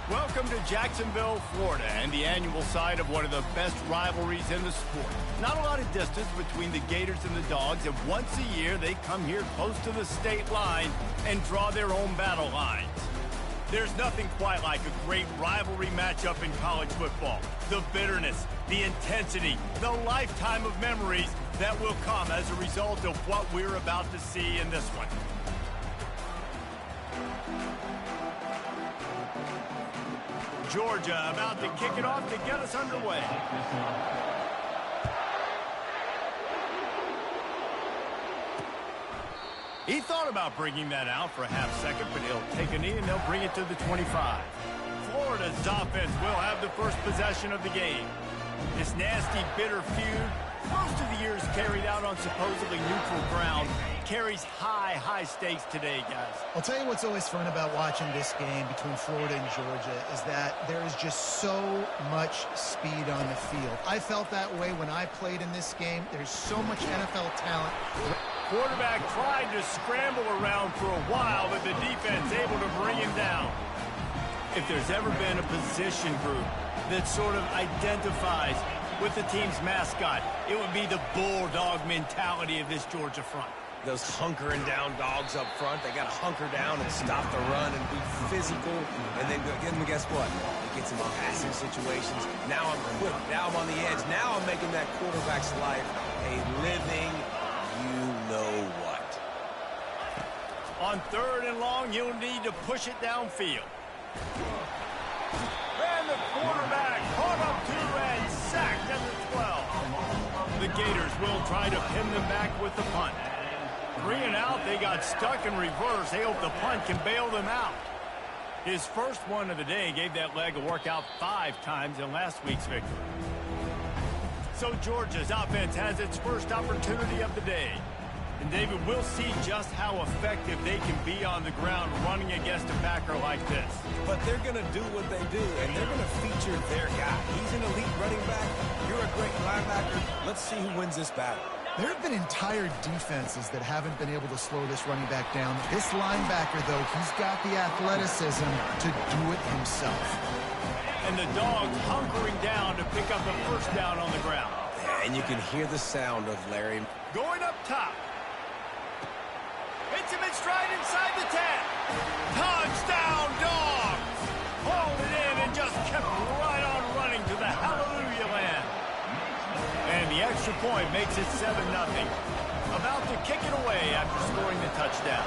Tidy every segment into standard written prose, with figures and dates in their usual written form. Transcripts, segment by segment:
Welcome to Jacksonville, Florida, and the annual site of one of the best rivalries in the sport. Not a lot of distance between the Gators and the Dogs, and once a year they come here close to the state line and draw their own battle lines. There's nothing quite like a great rivalry matchup in college football. The bitterness, the intensity, the lifetime of memories that will come as a result of what we're about to see in this one. Georgia about to kick it off to get us underway. He thought about bringing that out for a half second, but he'll take a knee and they'll bring it to the 25. Florida's offense will have the first possession of the game. This nasty, bitter feud, most of the years carried out on supposedly neutral ground, carries high stakes today, guys. I'll tell you what's always fun about watching this game between Florida and Georgia is that there is just so much speed on the field. I felt that way when I played in this game. There's so much NFL talent. Quarterback tried to scramble around for a while, but the defense able to bring him down. If there's ever been a position group that sort of identifies with the team's mascot, it would be the bulldog mentality of this Georgia front. Those hunkering down dogs up front, they got to hunker down and stop the run and be physical. And then guess what? It gets them in passing situations. Now I'm quick. Now I'm on the edge. Now I'm making that quarterback's life a living you-know-what. On 3rd and long, you'll need to push it downfield. And the quarterback caught up to and sacked at the 12. The Gators will try to pin them back with the punt. 3 and out, they got stuck in reverse. They hope the punt can bail them out. His first one of the day gave that leg a workout 5 times in last week's victory. So Georgia's offense has its first opportunity of the day. And David, we'll see just how effective they can be on the ground running against a backer like this. But they're going to do what they do, and they're going to feature their guy. He's an elite running back. You're a great linebacker. Let's see who wins this battle. There have been entire defenses that haven't been able to slow this running back down. This linebacker, though, he's got the athleticism to do it himself. And the Dogs hunkering down to pick up a first down on the ground. And you can hear the sound of Larry. Going up top. Hits him in stride inside the 10. Touchdown, Dogs! Hauled it in and just kept right on running to the hallelujah land. And the extra point makes it 7-0. About to kick it away after scoring the touchdown.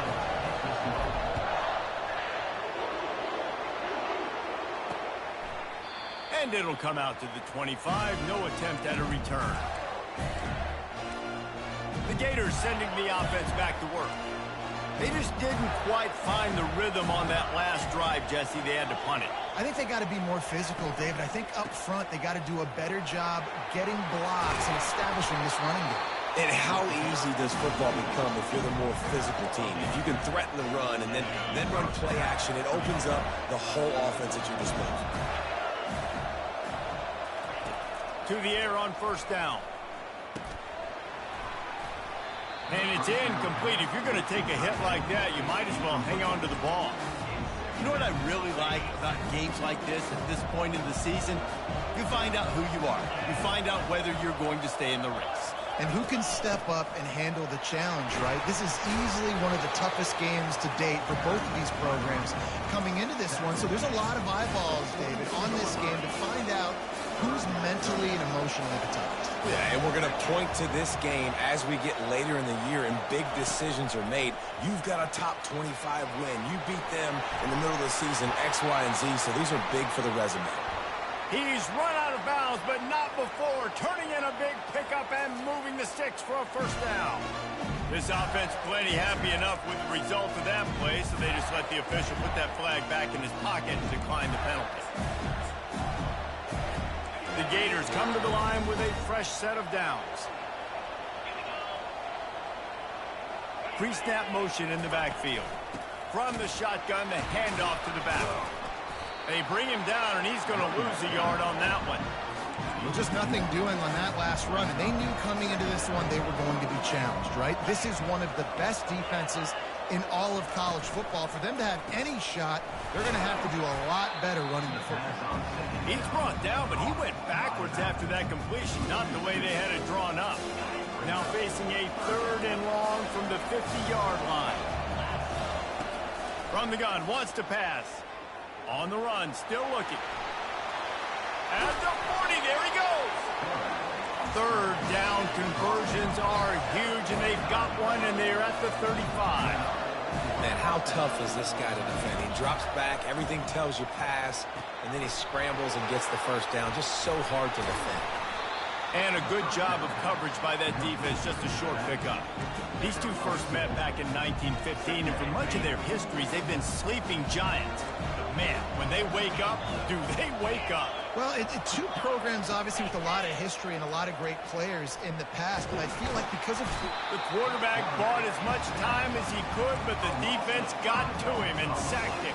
And it'll come out to the 25. No attempt at a return. The Gators sending the offense back to work. They just didn't quite find the rhythm on that last drive, Jesse. They had to punt it. I think they got to be more physical, David. I think up front they got to do a better job getting blocks and establishing this running game. And how easy does football become if you're the more physical team? If you can threaten the run and then run play action, it opens up the whole offense at your disposal. To the air on first down. And it's incomplete. If you're going to take a hit like that, you might as well hang on to the ball. You know what I really like about games like this at this point in the season? You find out who you are. You find out whether you're going to stay in the race. And who can step up and handle the challenge, right? This is easily one of the toughest games to date for both of these programs coming into this one. So there's a lot of eyeballs, David, on this game to find out who's mentally and emotionally the toughest. Yeah, and we're going to point to this game as we get later in the year and big decisions are made. You've got a top 25 win. You beat them in the middle of the season, X, Y, and Z, so these are big for the resume. He's run out of bounds, but not before. Turning in a big pickup and moving the sticks for a first down. This offense plenty happy enough with the result of that play, so they just let the official put that flag back in his pocket and decline the penalty. The Gators come to the line with a fresh set of downs. Pre-snap motion in the backfield. From the shotgun, the handoff to the back. They bring him down, and he's going to lose a yard on that one. Well, just nothing doing on that last run, and they knew coming into this one they were going to be challenged, right? This is one of the best defenses in all of college football. For them to have any shot, they're going to have to do a lot better running the football. He's brought down, but he went backwards after that completion, not the way they had it drawn up. Now facing a 3rd and long from the 50-yard line. From the gun, wants to pass. On the run, still looking. At the 40, there he goes. 3rd down conversions are huge, and they've got one, and they're at the 35. Man, how tough is this guy to defend? He drops back, everything tells you pass, and then he scrambles and gets the first down. Just so hard to defend. And a good job of coverage by that defense, just a short pickup. These two first met back in 1915, and for much of their histories, they've been sleeping giants. But man, when they wake up, do they wake up? Well, two programs, obviously, with a lot of history and a lot of great players in the past, but I feel like because of... The quarterback bought as much time as he could, but the defense got to him and sacked him.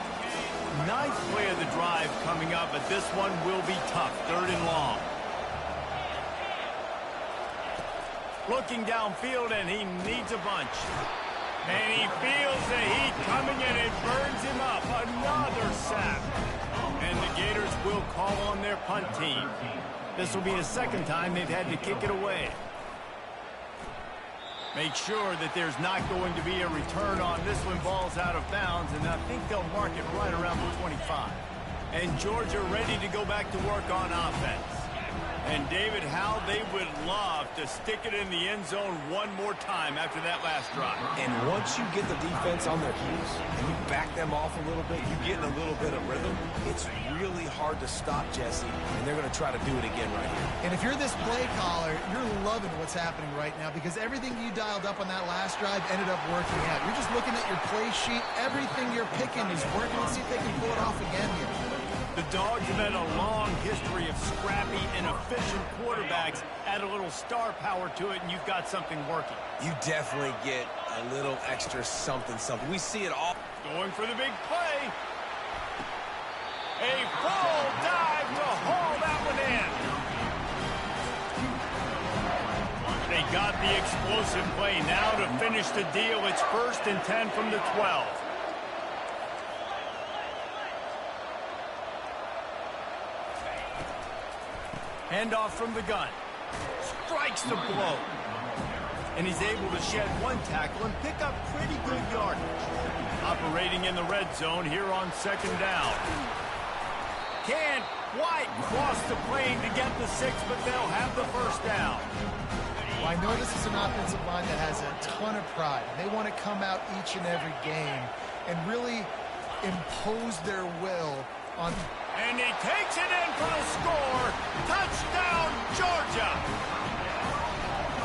Ninth play of the drive coming up, but this one will be tough. 3rd and long. Looking downfield, and he needs a bunch. And he feels the heat coming, and it burns him up. Another sack. And the Gators will call on their punt team. This will be the 2nd time they've had to kick it away. Make sure that there's not going to be a return on this when ball's out of bounds, and I think they'll mark it right around the 25. And Georgia ready to go back to work on offense. And David, how they would love to stick it in the end zone one more time after that last drive. And once you get the defense on their heels and you back them off a little bit, you get in a little bit of rhythm, it's really hard to stop Jesse, and they're going to try to do it again right here. And if you're this play caller, you're loving what's happening right now because everything you dialed up on that last drive ended up working out. You're just looking at your play sheet. Everything you're picking is working. Let's see if they can pull it off again here. The Dogs have had a long history of scrappy and efficient quarterbacks. Add a little star power to it, and you've got something working. You definitely get a little extra something. We see it all. Going for the big play. A full dive to haul that one in. They got the explosive play. Now to finish the deal, it's 1st and 10 from the 12. Handoff from the gun. Strikes the blow. And he's able to shed one tackle and pick up pretty good yardage. Operating in the red zone here on 2nd down. Can't quite cross the plane to get the 6, but they'll have the 1st down. Well, I know this is an offensive line that has a ton of pride. They want to come out each and every game and really impose their will on... And he takes it in for the score. Touchdown, Georgia.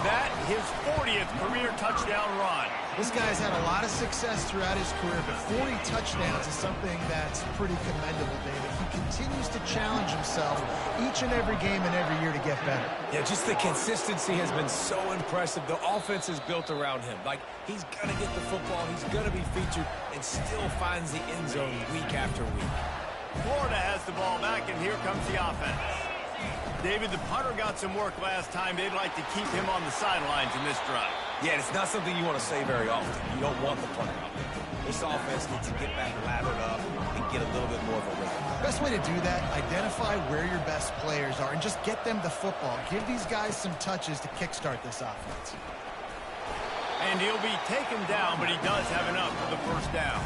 That his 40th career touchdown run. This guy's had a lot of success throughout his career, but 40 touchdowns is something that's pretty commendable, David. He continues to challenge himself each and every game and every year to get better. Yeah, just the consistency has been so impressive. The offense is built around him. Like, he's going to get the football, he's going to be featured, and still finds the end zone week after week. Florida has the ball back, and here comes the offense. David, the punter got some work last time. They'd like to keep him on the sidelines in this drive. Yeah, it's not something you want to say very often. You don't want the punter out there. This offense needs to get back lathered up and get a little bit more of a rhythm. Best way to do that, identify where your best players are and just get them the football. Give these guys some touches to kickstart this offense. And he'll be taken down, but he does have enough for the 1st down.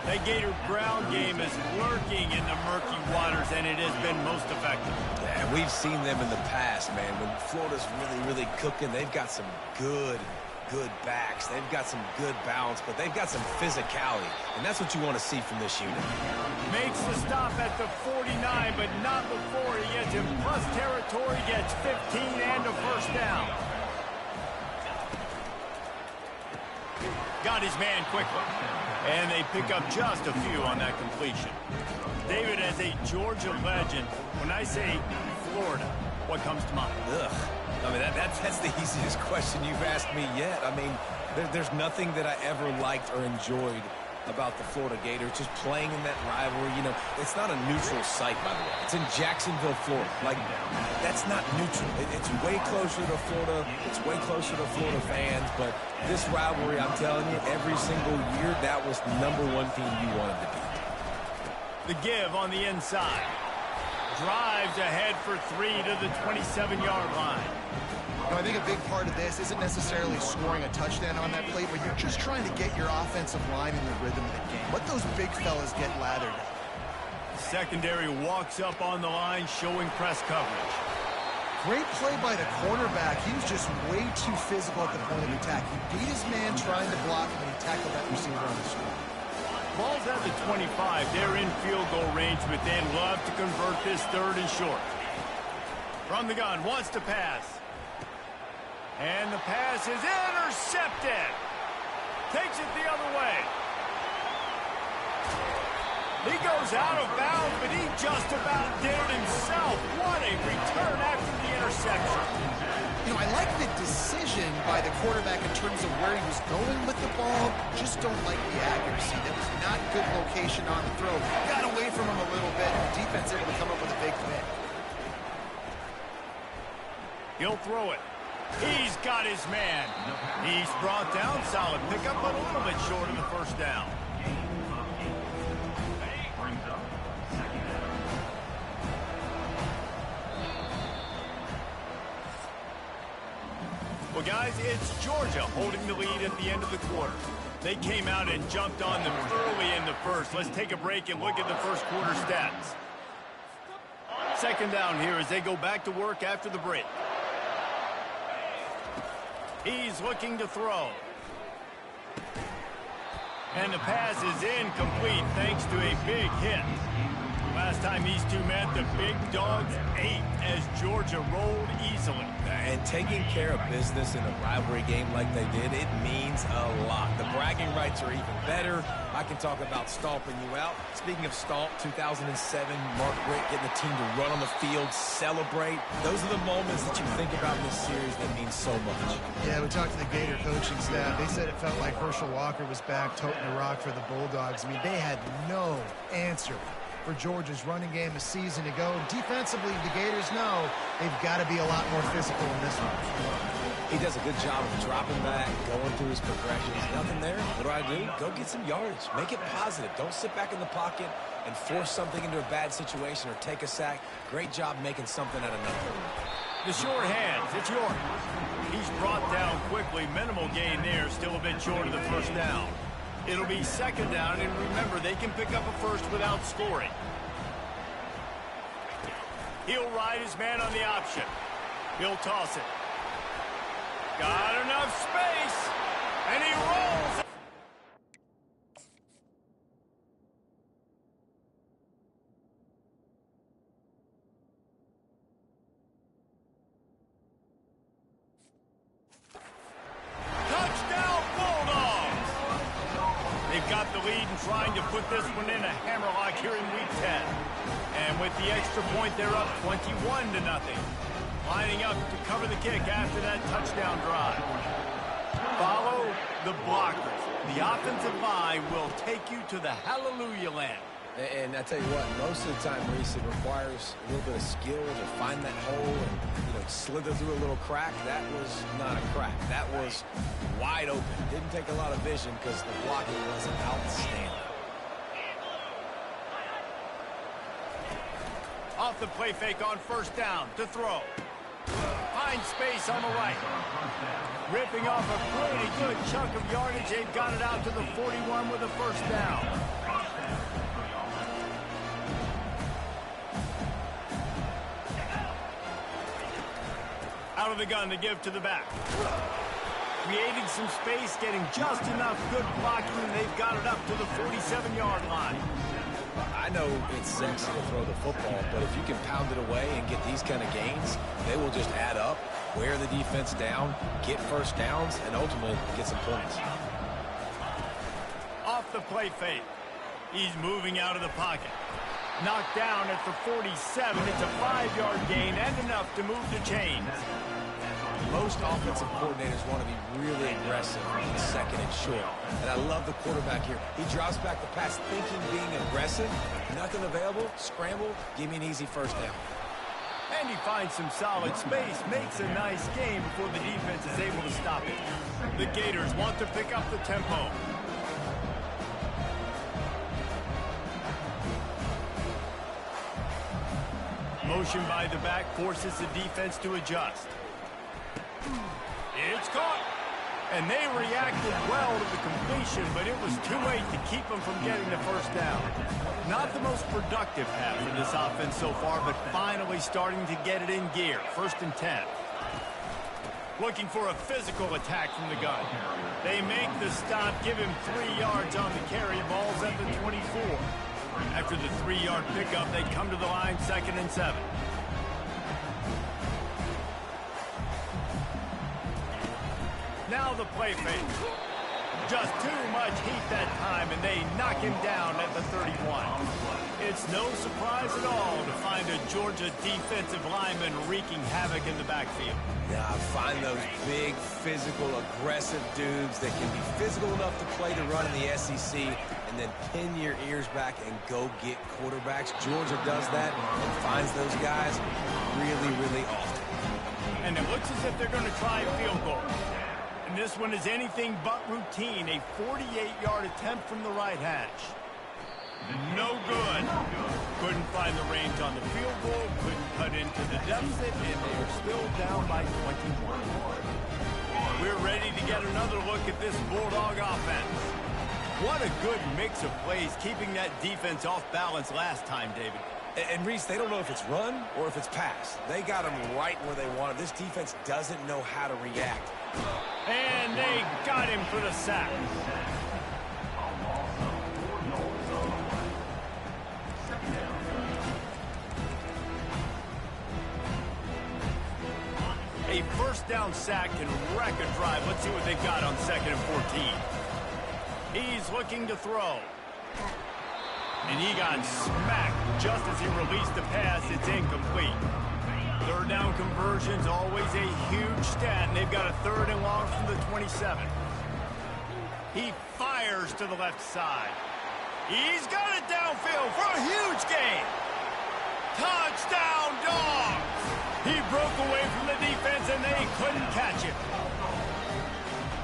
The Gator ground game is lurking in the murky waters, and it has been most effective. Yeah, we've seen them in the past, man. When Florida's really cooking, they've got some good backs. They've got some good balance, but they've got some physicality, and that's what you want to see from this unit. Makes the stop at the 49, but not before he gets in plus territory, gets 15 and a 1st down. Got his man quickly. And they pick up just a few on that completion. David, as a Georgia legend, when I say Florida, what comes to mind? Ugh. I mean, that's the easiest question you've asked me yet. I mean, there's nothing that I ever liked or enjoyed about the Florida Gators just playing in that rivalry. You know, it's not a neutral site, by the way. It's in Jacksonville, Florida. Like, that's not neutral. It's way closer to Florida. It's way closer to Florida fans. But this rivalry, I'm telling you, every single year, that was the #1 team you wanted to beat. The give on the inside. Drives ahead for 3 to the 27-yard line. I think a big part of this isn't necessarily scoring a touchdown on that play, but you're just trying to get your offensive line in the rhythm of the game. Let those big fellas get lathered. Secondary walks up on the line, showing press coverage. Great play by the cornerback. He was just way too physical at the point of attack. He beat his man trying to block when he tackled that receiver on the screen. Ball's at the 25. They're in field goal range, but they'd love to convert this 3rd and short. From the gun, wants to pass. And the pass is intercepted. Takes it the other way. He goes out of bounds, but he just about did it himself. What a return after the interception. You know, I like the decision by the quarterback in terms of where he was going with the ball. Just don't like the accuracy. That was not good location on the throw. Got away from him a little bit. Defense able to come up with a big pick. He'll throw it. He's got his man. He's brought down. Solid pickup, but a little bit short of the first down. Well, guys, it's Georgia holding the lead at the end of the quarter. They came out and jumped on them early in the first. Let's take a break and look at the first quarter stats. Second down here as they go back to work after the break. He's looking to throw. And the pass is incomplete thanks to a big hit. Last time these two met, the big dogs ate as Georgia rolled easily. And taking care of business in a rivalry game like they did, it means a lot. The bragging rights are even better. I can talk about stomping you out. Speaking of stomp, 2007, Mark Richt getting the team to run on the field, celebrate. Those are the moments that you think about in this series that mean so much. Yeah, we talked to the Gator coaching staff. They said it felt like Herschel Walker was back toting the rock for the Bulldogs. I mean, they had no answer for Georgia's running game a season ago. Defensively, the Gators know they've got to be a lot more physical in this one. He does a good job of dropping back, going through his progressions. Nothing there. What do? Go get some yardage. Make it positive. Don't sit back in the pocket and force something into a bad situation or take a sack. Great job making something out of nothing. The short hands, it's York. He's brought down quickly. Minimal gain there, still a bit short of the first down. It'll be second down, and remember, they can pick up a first without scoring. He'll ride his man on the option. He'll toss it. Got enough space, and he rolls. Touchdown, Bulldogs! They've got the lead and trying to put this one in a hammerlock here in Week 10. And with the extra point, they're up 21-0. Lining up to cover the kick after that touchdown drive. Follow the blockers. The offensive line will take you to the hallelujah land. And I tell you what, most of the time, Reese, it requires a little bit of skill to find that hole and, slither through a little crack. That was not a crack. That was wide open. Didn't take a lot of vision because the blocking was outstanding. Off the play fake on first down to throw. Finds space on the right. Ripping off a pretty good chunk of yardage. They've got it out to the 41 with a first down. Out of the gun to give to the back. Creating some space, getting just enough good blocking, and they've got it up to the 47-yard line. I know it's sexy to throw the football, but if you can pound it away and get these kind of gains, they will just add up, wear the defense down, get first downs, and ultimately get some points. Off the play fake. He's moving out of the pocket. Knocked down at the 47. It's a 5-yard gain and enough to move the chains. Most offensive coordinators want to be really aggressive in second and short. And I love the quarterback here. He drops back the pass thinking being aggressive. Nothing available, scramble, give me an easy first down. And he finds some solid space, makes a nice game before the defense is able to stop it. The Gators want to pick up the tempo. Motion by the back forces the defense to adjust. It's caught. And they reacted well to the completion, but it was too late to keep them from getting the first down. Not the most productive half of this offense so far, but finally starting to get it in gear. 1st and 10. Looking for a physical attack from the gun. They make the stop, give him 3 yards on the carry. Ball's at the 24. After the 3-yard pickup, they come to the line, 2nd and 7. Now the play fake. Just too much heat that time, and they knock him down at the 31. It's no surprise at all to find a Georgia defensive lineman wreaking havoc in the backfield. Yeah, find those big, physical, aggressive dudes that can be physical enough to play the run in the SEC and then pin your ears back and go get quarterbacks. Georgia does that and finds those guys really, really often. And it looks as if they're going to try a field goal. And this one is anything but routine. A 48-yard attempt from the right hash. No good. Couldn't find the range on the field goal. Couldn't cut into the deficit. And they are still down by 21. We're ready to get another look at this Bulldog offense. What a good mix of plays, keeping that defense off balance last time, David. And Reese, they don't know if it's run or if it's pass. They got them right where they want them. This defense doesn't know how to react. And they got him for the sack. A first down sack can wreck a drive. Let's see what they've got on 2nd and 14. He's looking to throw. And he got smacked just as he released the pass. It's incomplete. 3rd down conversion's always a huge stat, and they've got a 3rd and long from the 27. He fires to the left side. He's got it downfield for a huge gain. Touchdown, Dogs! He broke away from the defense, and they couldn't catch it.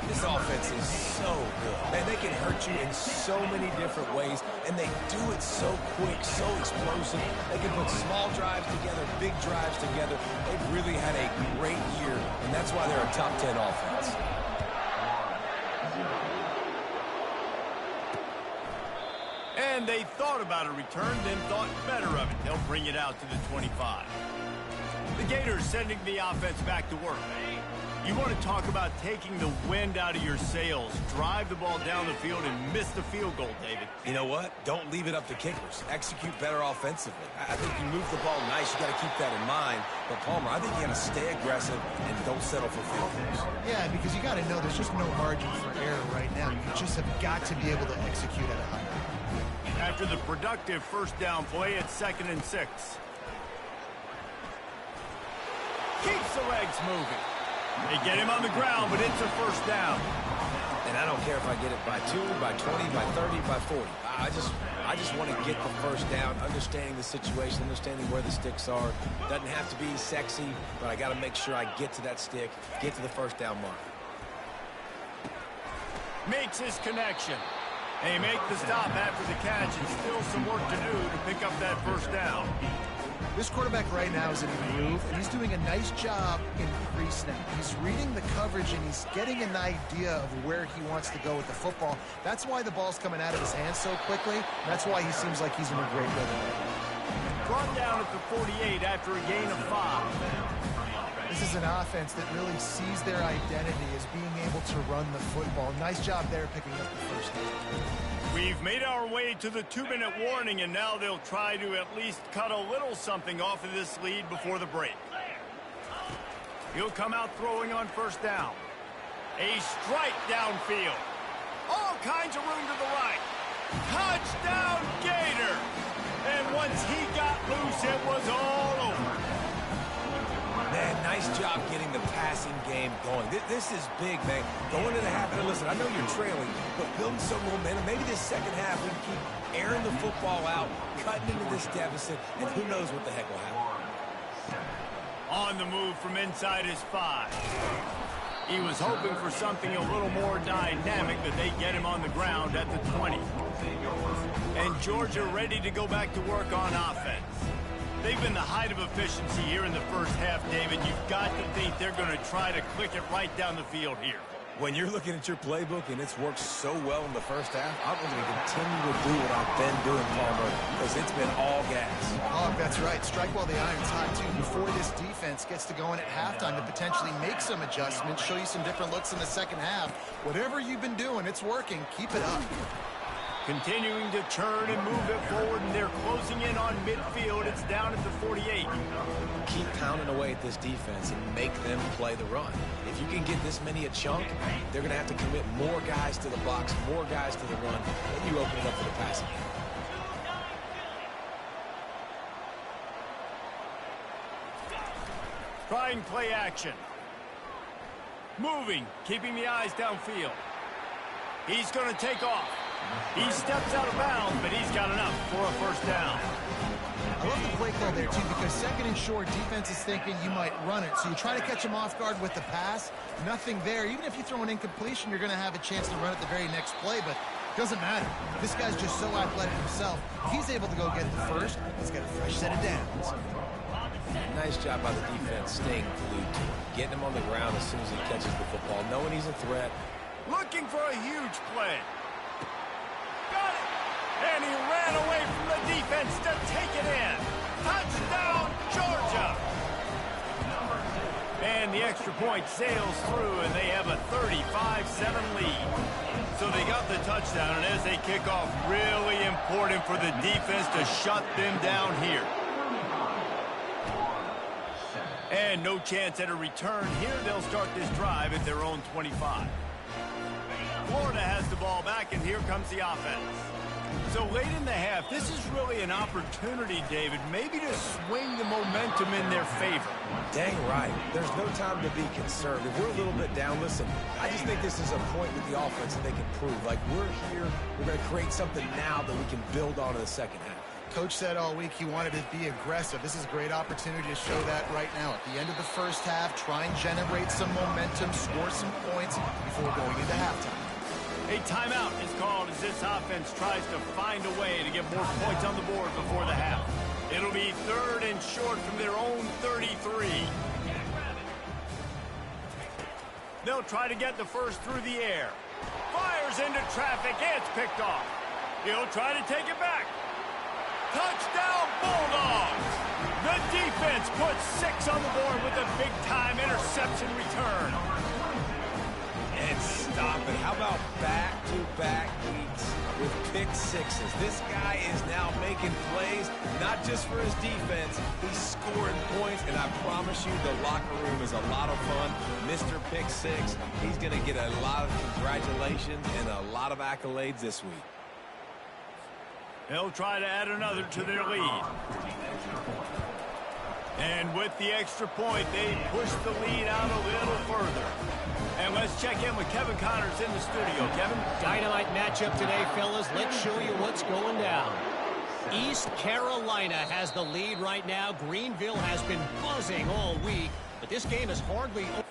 This offense is so good. Man, they can hurt you in so many different ways, and they do it so quick, so explosive. They can put small drives together, big drives together. They've really had a great year, and that's why they're a top 10 offense. And they thought about a return, then thought better of it. They'll bring it out to the 25. The Gators sending the offense back to work. You want to talk about taking the wind out of your sails. Drive the ball down the field and miss the field goal, David. You know what? Don't leave it up to kickers. Execute better offensively. I think you move the ball nice. You got to keep that in mind. But, Palmer, I think you got to stay aggressive and don't settle for field goals. Yeah, because you got to know there's just no margin for error right now. You just have got to be able to execute at a high level. After the productive first down play at 2nd and 6. Keeps the legs moving. They get him on the ground, but it's a first down. And I don't care if I get it by 2, by 20, by 30, by 40. I just want to get the first down, understanding the situation, understanding where the sticks are. Doesn't have to be sexy, but I got to make sure I get to that stick, get to the first down mark. Makes his connection. They make the stop after the catch, and still some work to do to pick up that first down. This quarterback right now is in a groove, and he's doing a nice job in pre-snap. He's reading the coverage, and he's getting an idea of where he wants to go with the football. That's why the ball's coming out of his hands so quickly. That's why he seems like he's in a great rhythm. Brought down at the 48 after a gain of 5. This is an offense that really sees their identity as being able to run the football. Nice job there picking up the first down. We've made our way to the 2-minute warning, and now they'll try to at least cut a little something off of this lead before the break. He'll come out throwing on first down. A strike downfield. All kinds of room to the right. Touchdown, Gator! And once he got loose, it was all over. Man, nice Nice job getting the passing game going. This is big, man. Going into the half, and listen, I know you're trailing, but building some momentum. Maybe this second half we can keep airing the football out, cutting into this deficit, and who knows what the heck will happen. On the move from inside his 5. He was hoping for something a little more dynamic, but they get him on the ground at the 20. And Georgia ready to go back to work on offense. They've been the height of efficiency here in the first half, David. You've got to think they're going to try to click it right down the field here. When you're looking at your playbook and it's worked so well in the first half, I'm going to continue to do what I've been doing, Palmer, because it's been all gas. Oh, that's right. Strike while the iron's hot, too, before this defense gets to going at halftime to potentially make some adjustments, show you some different looks in the second half. Whatever you've been doing, it's working. Keep it up. Continuing to turn and move it forward, and they're closing in on midfield. It's down at the 48. Keep pounding away at this defense and make them play the run. If you can get this many a chunk, they're going to have to commit more guys to the box, more guys to the run, then you open it up for the passing game. Trying play action. Moving, keeping the eyes downfield. He's going to take off. He steps out of bounds, but he's got enough for a first down. I love the play call there, too, because second and short, defense is thinking you might run it. So you try to catch him off guard with the pass. Nothing there. Even if you throw an incompletion, you're going to have a chance to run it the very next play, but it doesn't matter. This guy's just so athletic himself. If he's able to go get the first, he's got a fresh set of downs. Nice job by the defense staying glued to him, getting him on the ground as soon as he catches the football, knowing he's a threat. Looking for a huge play. Got it! And he ran away from the defense to take it in. Touchdown, Georgia! And the extra point sails through, and they have a 35-7 lead. So they got the touchdown, and as they kick off, really important for the defense to shut them down here. And no chance at a return here. They'll start this drive at their own 25. Florida has the ball back, and here comes the offense. So late in the half, this is really an opportunity, David, maybe to swing the momentum in their favor. Dang right. There's no time to be concerned. If we're a little bit down, listen, I just think this is a point with the offense that they can prove. Like, we're here, we're going to create something now that we can build on in the second half. Coach said all week he wanted to be aggressive. This is a great opportunity to show that right now. At the end of the first half, try and generate some momentum, score some points before going into halftime. A timeout is called as this offense tries to find a way to get more points on the board before the half. It'll be third and short from their own 33. They'll try to get the first through the air. Fires into traffic. It's picked off. He'll try to take it back. Touchdown, Bulldogs! The defense puts 6 on the board with a big-time interception return. And stop it. How about back-to-back weeks with pick sixes? This guy is now making plays, not just for his defense. He's scoring points, and I promise you the locker room is a lot of fun. Mr. Pick Six, he's going to get a lot of congratulations and a lot of accolades this week. They'll try to add another to their lead. And with the extra point, they push the lead out a little further. And let's check in with Kevin Connors in the studio. Kevin? Dynamite matchup today, fellas. Let's show you what's going down. East Carolina has the lead right now. Greenville has been buzzing all week, but this game is hardly over.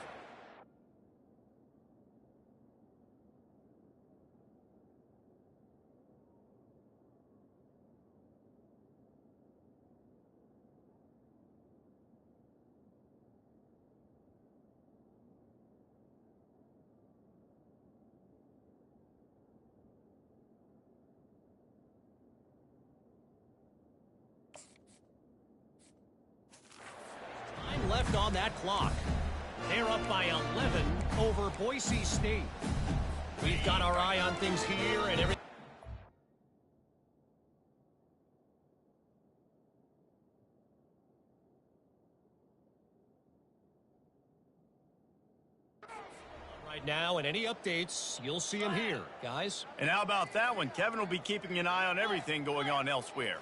Left on that clock. They're up by 11 over Boise State. We've got our eye on things here and everything. Right now, and any updates, you'll see them here, guys. And how about that one? Kevin will be keeping an eye on everything going on elsewhere.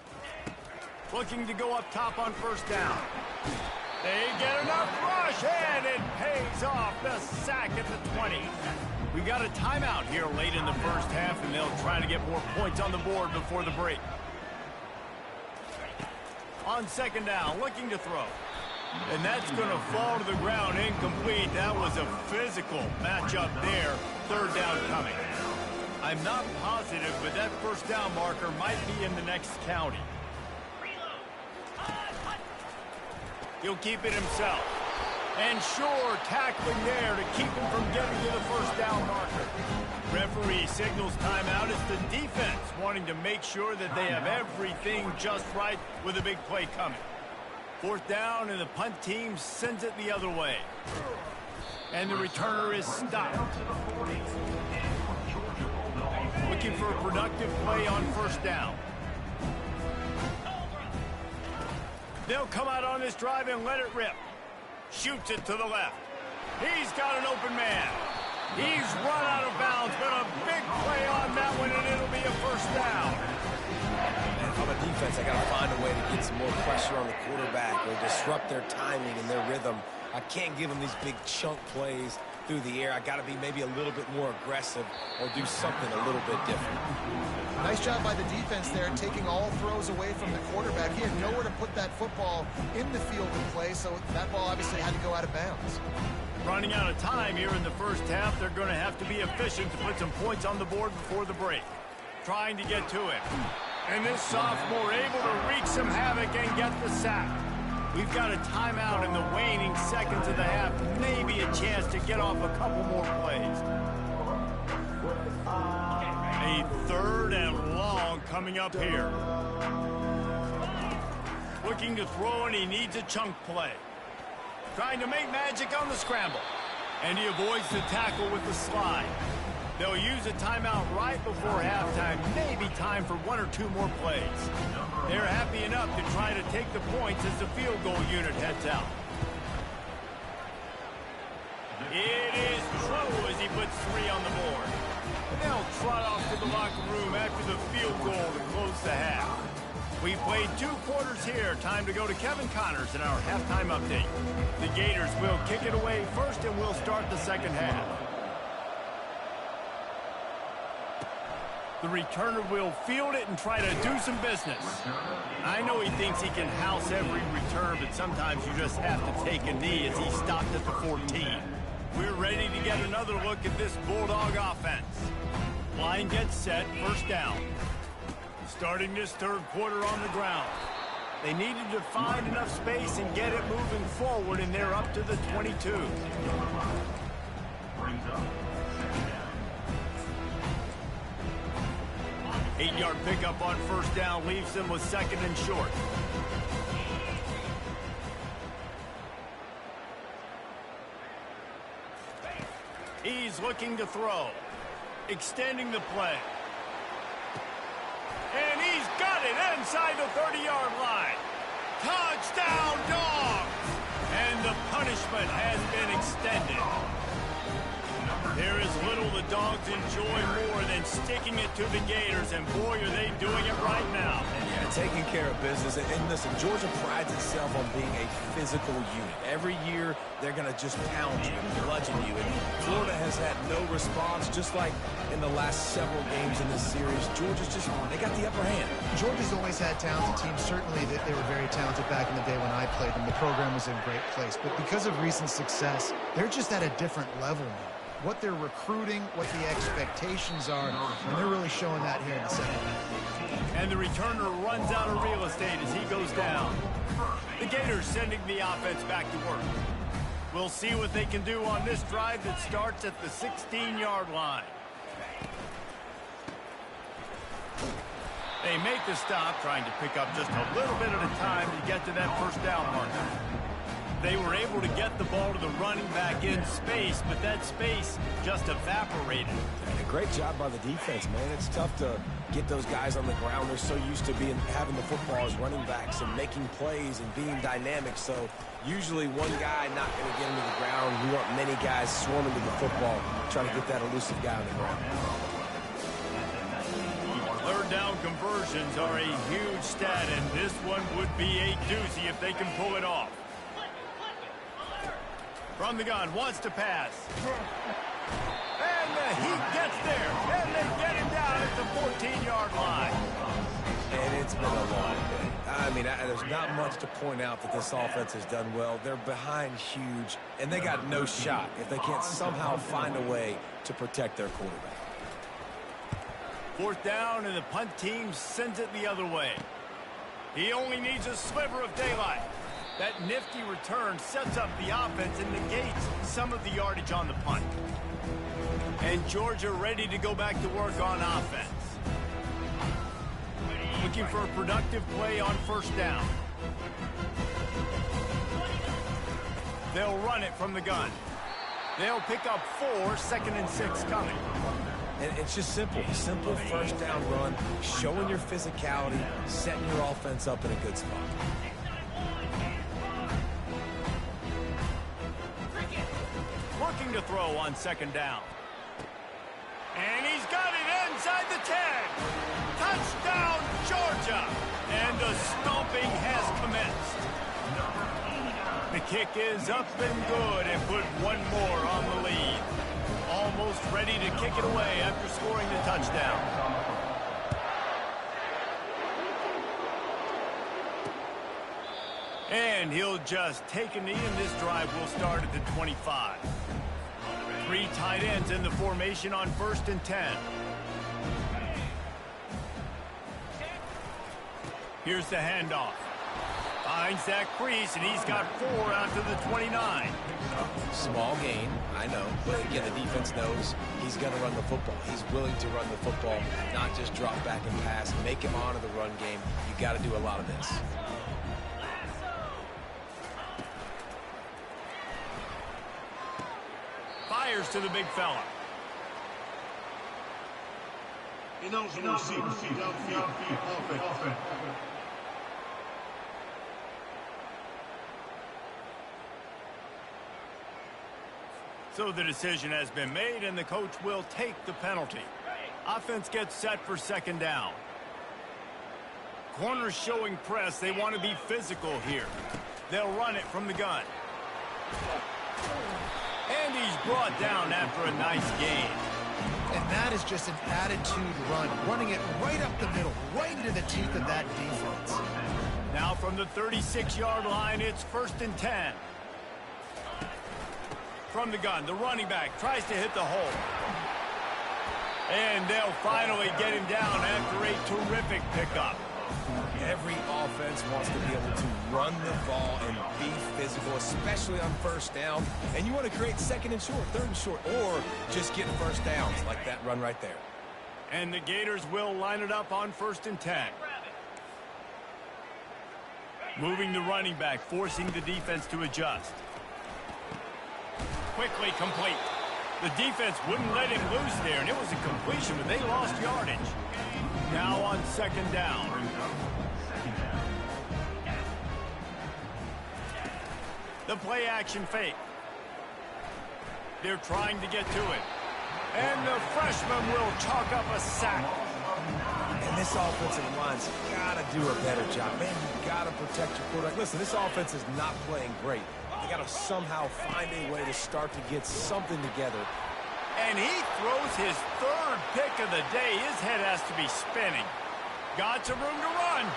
Looking to go up top on first down. They get enough rush, and it pays off. The sack at the 20. We got a timeout here late in the first half, and they'll try to get more points on the board before the break. On second down, looking to throw. And that's going to fall to the ground incomplete. That was a physical matchup there. Third down coming. I'm not positive, but that first down marker might be in the next county. He'll keep it himself. And sure, tackling there to keep him from getting to the first down marker. Referee signals timeout. It's the defense wanting to make sure that they have everything just right with a big play coming. Fourth down, and the punt team sends it the other way. And the returner is stopped. Looking for a productive play on first down. They'll come out on this drive and let it rip. Shoots it to the left. He's got an open man. He's run out of bounds, but a big play on that one, and it'll be a first down. And from a defense, I got to find a way to get some more pressure on the quarterback or disrupt their timing and their rhythm. I can't give them these big chunk plays through the air. I got to be maybe a little bit more aggressive or do something a little bit different. Nice job by the defense there, taking all throws away from the quarterback. He had nowhere to put that football in the field of play, so that ball obviously had to go out of bounds. Running out of time here in the first half, they're going to have to be efficient to put some points on the board before the break. Trying to get to it. And this sophomore able to wreak some havoc and get the sack. We've got a timeout in the waning seconds of the half. Maybe a chance to get off a couple more plays. A third and long coming up here. Looking to throw, and he needs a chunk play. Trying to make magic on the scramble. And he avoids the tackle with the slide. They'll use a timeout right before halftime. Maybe time for one or two more plays. They're happy enough to try to take the points as the field goal unit heads out. It is true as he puts 3 on the board. And they'll trot off to the locker room after the field goal to close the half. We played 2 quarters here. Time to go to Kevin Connors in our halftime update. The Gators will kick it away first, and we'll start the second half. The returner will field it and try to do some business. I know he thinks he can house every return, but sometimes you just have to take a knee as he stopped at the 14. We're ready to get another look at this Bulldog offense. Line gets set, first down. Starting this third quarter on the ground. They needed to find enough space and get it moving forward, and they're up to the 22. 8-yard pickup on first down leaves them with second and short. He's looking to throw. Extending the play. And he's got it inside the 30-yard line. Touchdown, Dogs! And the punishment has been extended. There is little the Dogs enjoy more than sticking it to the Gators, and boy, are they doing it right now. Yeah, taking care of business. And listen, Georgia prides itself on being a physical unit. Every year, they're going to just pound you and bludgeon you. And Florida has had no response, just like in the last several games in this series. Georgia's just, they got the upper hand. Georgia's always had talented teams. Certainly they were very talented back in the day when I played them. The program was in great place. But because of recent success, they're just at a different level now. What they're recruiting, what the expectations are, and they're really showing that here in the second half. And the returner runs out of real estate as he goes down. The Gators sending the offense back to work. We'll see what they can do on this drive that starts at the 16-yard line. They make the stop, trying to pick up just a little bit at a time to get to that first down marker. They were able to get the ball to the running back in space, but that space just evaporated. And a great job by the defense, man. It's tough to get those guys on the ground. They're so used to having the football as running backs and making plays and being dynamic. So usually one guy not going to get him to the ground. You want many guys swarming to the football, trying to get that elusive guy on the ground. Third down conversions are a huge stat, and this one would be a doozy if they can pull it off. From the gun, wants to pass. And he gets there. And they get him down at the 14-yard line. And it's been a long day. I mean, there's not much to point out that this offense has done well. They're behind huge, and they got no shot if they can't somehow find a way to protect their quarterback. 4th down, and the punt team sends it the other way. He only needs a sliver of daylight. That nifty return sets up the offense and negates some of the yardage on the punt. And Georgia ready to go back to work on offense. Looking for a productive play on 1st down. They'll run it from the gun. They'll pick up 4, 2nd and 6 coming. And it's just simple 1st down run, showing your physicality, setting your offense up in a good spot. Looking to throw on 2nd down. And he's got it inside the 10. Touchdown, Georgia. And the stomping has commenced. The kick is up and good and put one more on the lead. Almost ready to kick it away after scoring the touchdown. And he'll just take a knee, and this drive will start at the 25. 3 tight ends in the formation on 1st and 10. Here's the handoff. Finds that crease, and he's got 4 out to the 29. Small gain, I know. But again, the defense knows he's going to run the football. He's willing to run the football, not just drop back and pass, make him honor the run game. You got to do a lot of this. Fires to the big fella. So the decision has been made, and the coach will take the penalty. Offense gets set for 2nd down. Corners showing press. They want to be physical here. They'll run it from the gun. And he's brought down after a nice gain. And that is just an attitude run, running it right up the middle, right into the teeth of that defense. Now from the 36-yard line, it's 1st and 10. From the gun, the running back tries to hit the hole. And they'll finally get him down after a terrific pickup. Every offense wants to be able to run the ball and be physical, especially on 1st down. And you want to create 2nd and short, 3rd and short, or just get 1st downs like that run right there. And the Gators will line it up on 1st and 10. Moving the running back, forcing the defense to adjust. Quickly complete. The defense wouldn't let him loose there, and it was a completion, but they lost yardage. Now on 2nd down. The play action fake. They're trying to get to it. And the freshman will chalk up a sack. And this offensive line's got to do a better job. Man, you got to protect your quarterback. Listen, this offense is not playing great. They got to somehow find a way to start to get something together. And he throws his 3rd pick of the day. His head has to be spinning. Got some room to run.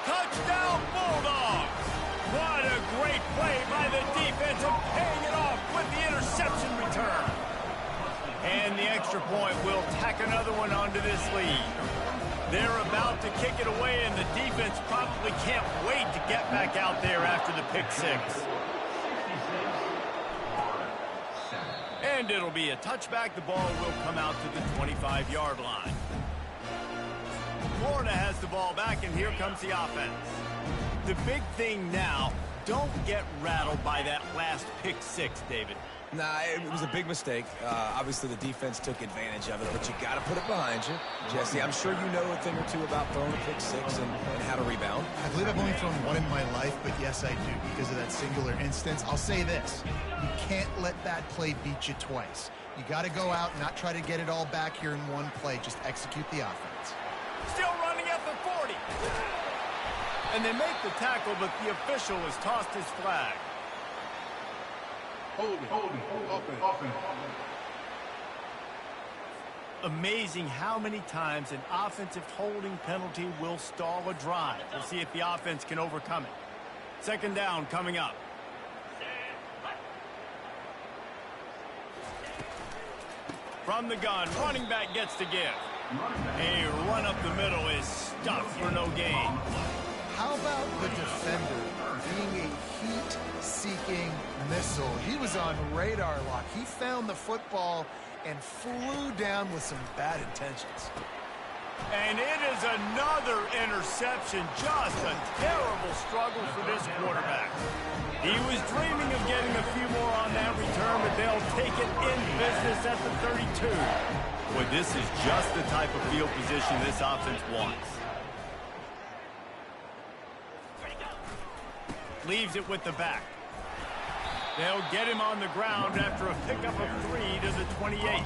Touchdown, Bulldogs! What a great play by the defense and paying it off with the interception return. And the extra point will tack another one onto this lead. They're about to kick it away, and the defense probably can't wait to get back out there after the pick 6. And it'll be a touchback. The ball will come out to the 25-yard line. Florida has the ball back, and here comes the offense. The big thing now, don't get rattled by that last pick 6, David. Nah, it was a big mistake. Obviously, the defense took advantage of it, but you got to put it behind you. Jesse, I'm sure you know a thing or two about throwing a pick 6 and how to rebound. I believe I've only thrown one in my life, but yes, I do, because of that singular instance. I'll say this. You can't let that play beat you twice. You got to go out and not try to get it all back here in one play. Just execute the offense. Still running at the 40. And they make the tackle, but the official has tossed his flag. Offense. Amazing how many times an offensive holding penalty will stall a drive. We'll see if the offense can overcome it. Second down coming up. From the gun, running back gets to give. A run up the middle is stuffed for no gain. How about the defender being a heat-seeking missile? He was on radar lock. He found the football and flew down with some bad intentions. And it is another interception. Just a terrible struggle for this quarterback. He was dreaming of getting a few more on that return, but they'll take it in business at the 32. Boy, this is just the type of field position this offense wants. Leaves it with the back. They'll get him on the ground after a pickup of 3 to the 28.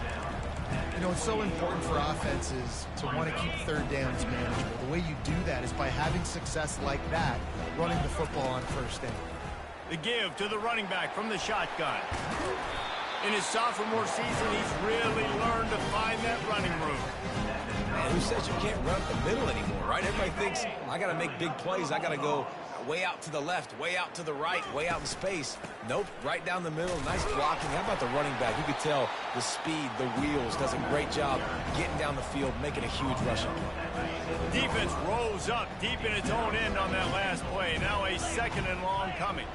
You know, it's so important for offenses to want to keep third downs manageable. The way you do that is by having success like that, running the football on first down. The give to the running back from the shotgun. In his sophomore season, he's really learned to find that running room. Man, who says you can't run up the middle anymore, right? Everybody thinks, I got to make big plays. I got to go way out to the left, way out to the right, way out in space. Nope, right down the middle. Nice blocking. How about the running back? You could tell the speed, the wheels, does a great job getting down the field, making a huge rushing play. Defense rolls up deep in its own end on that last play. Now a second and long coming.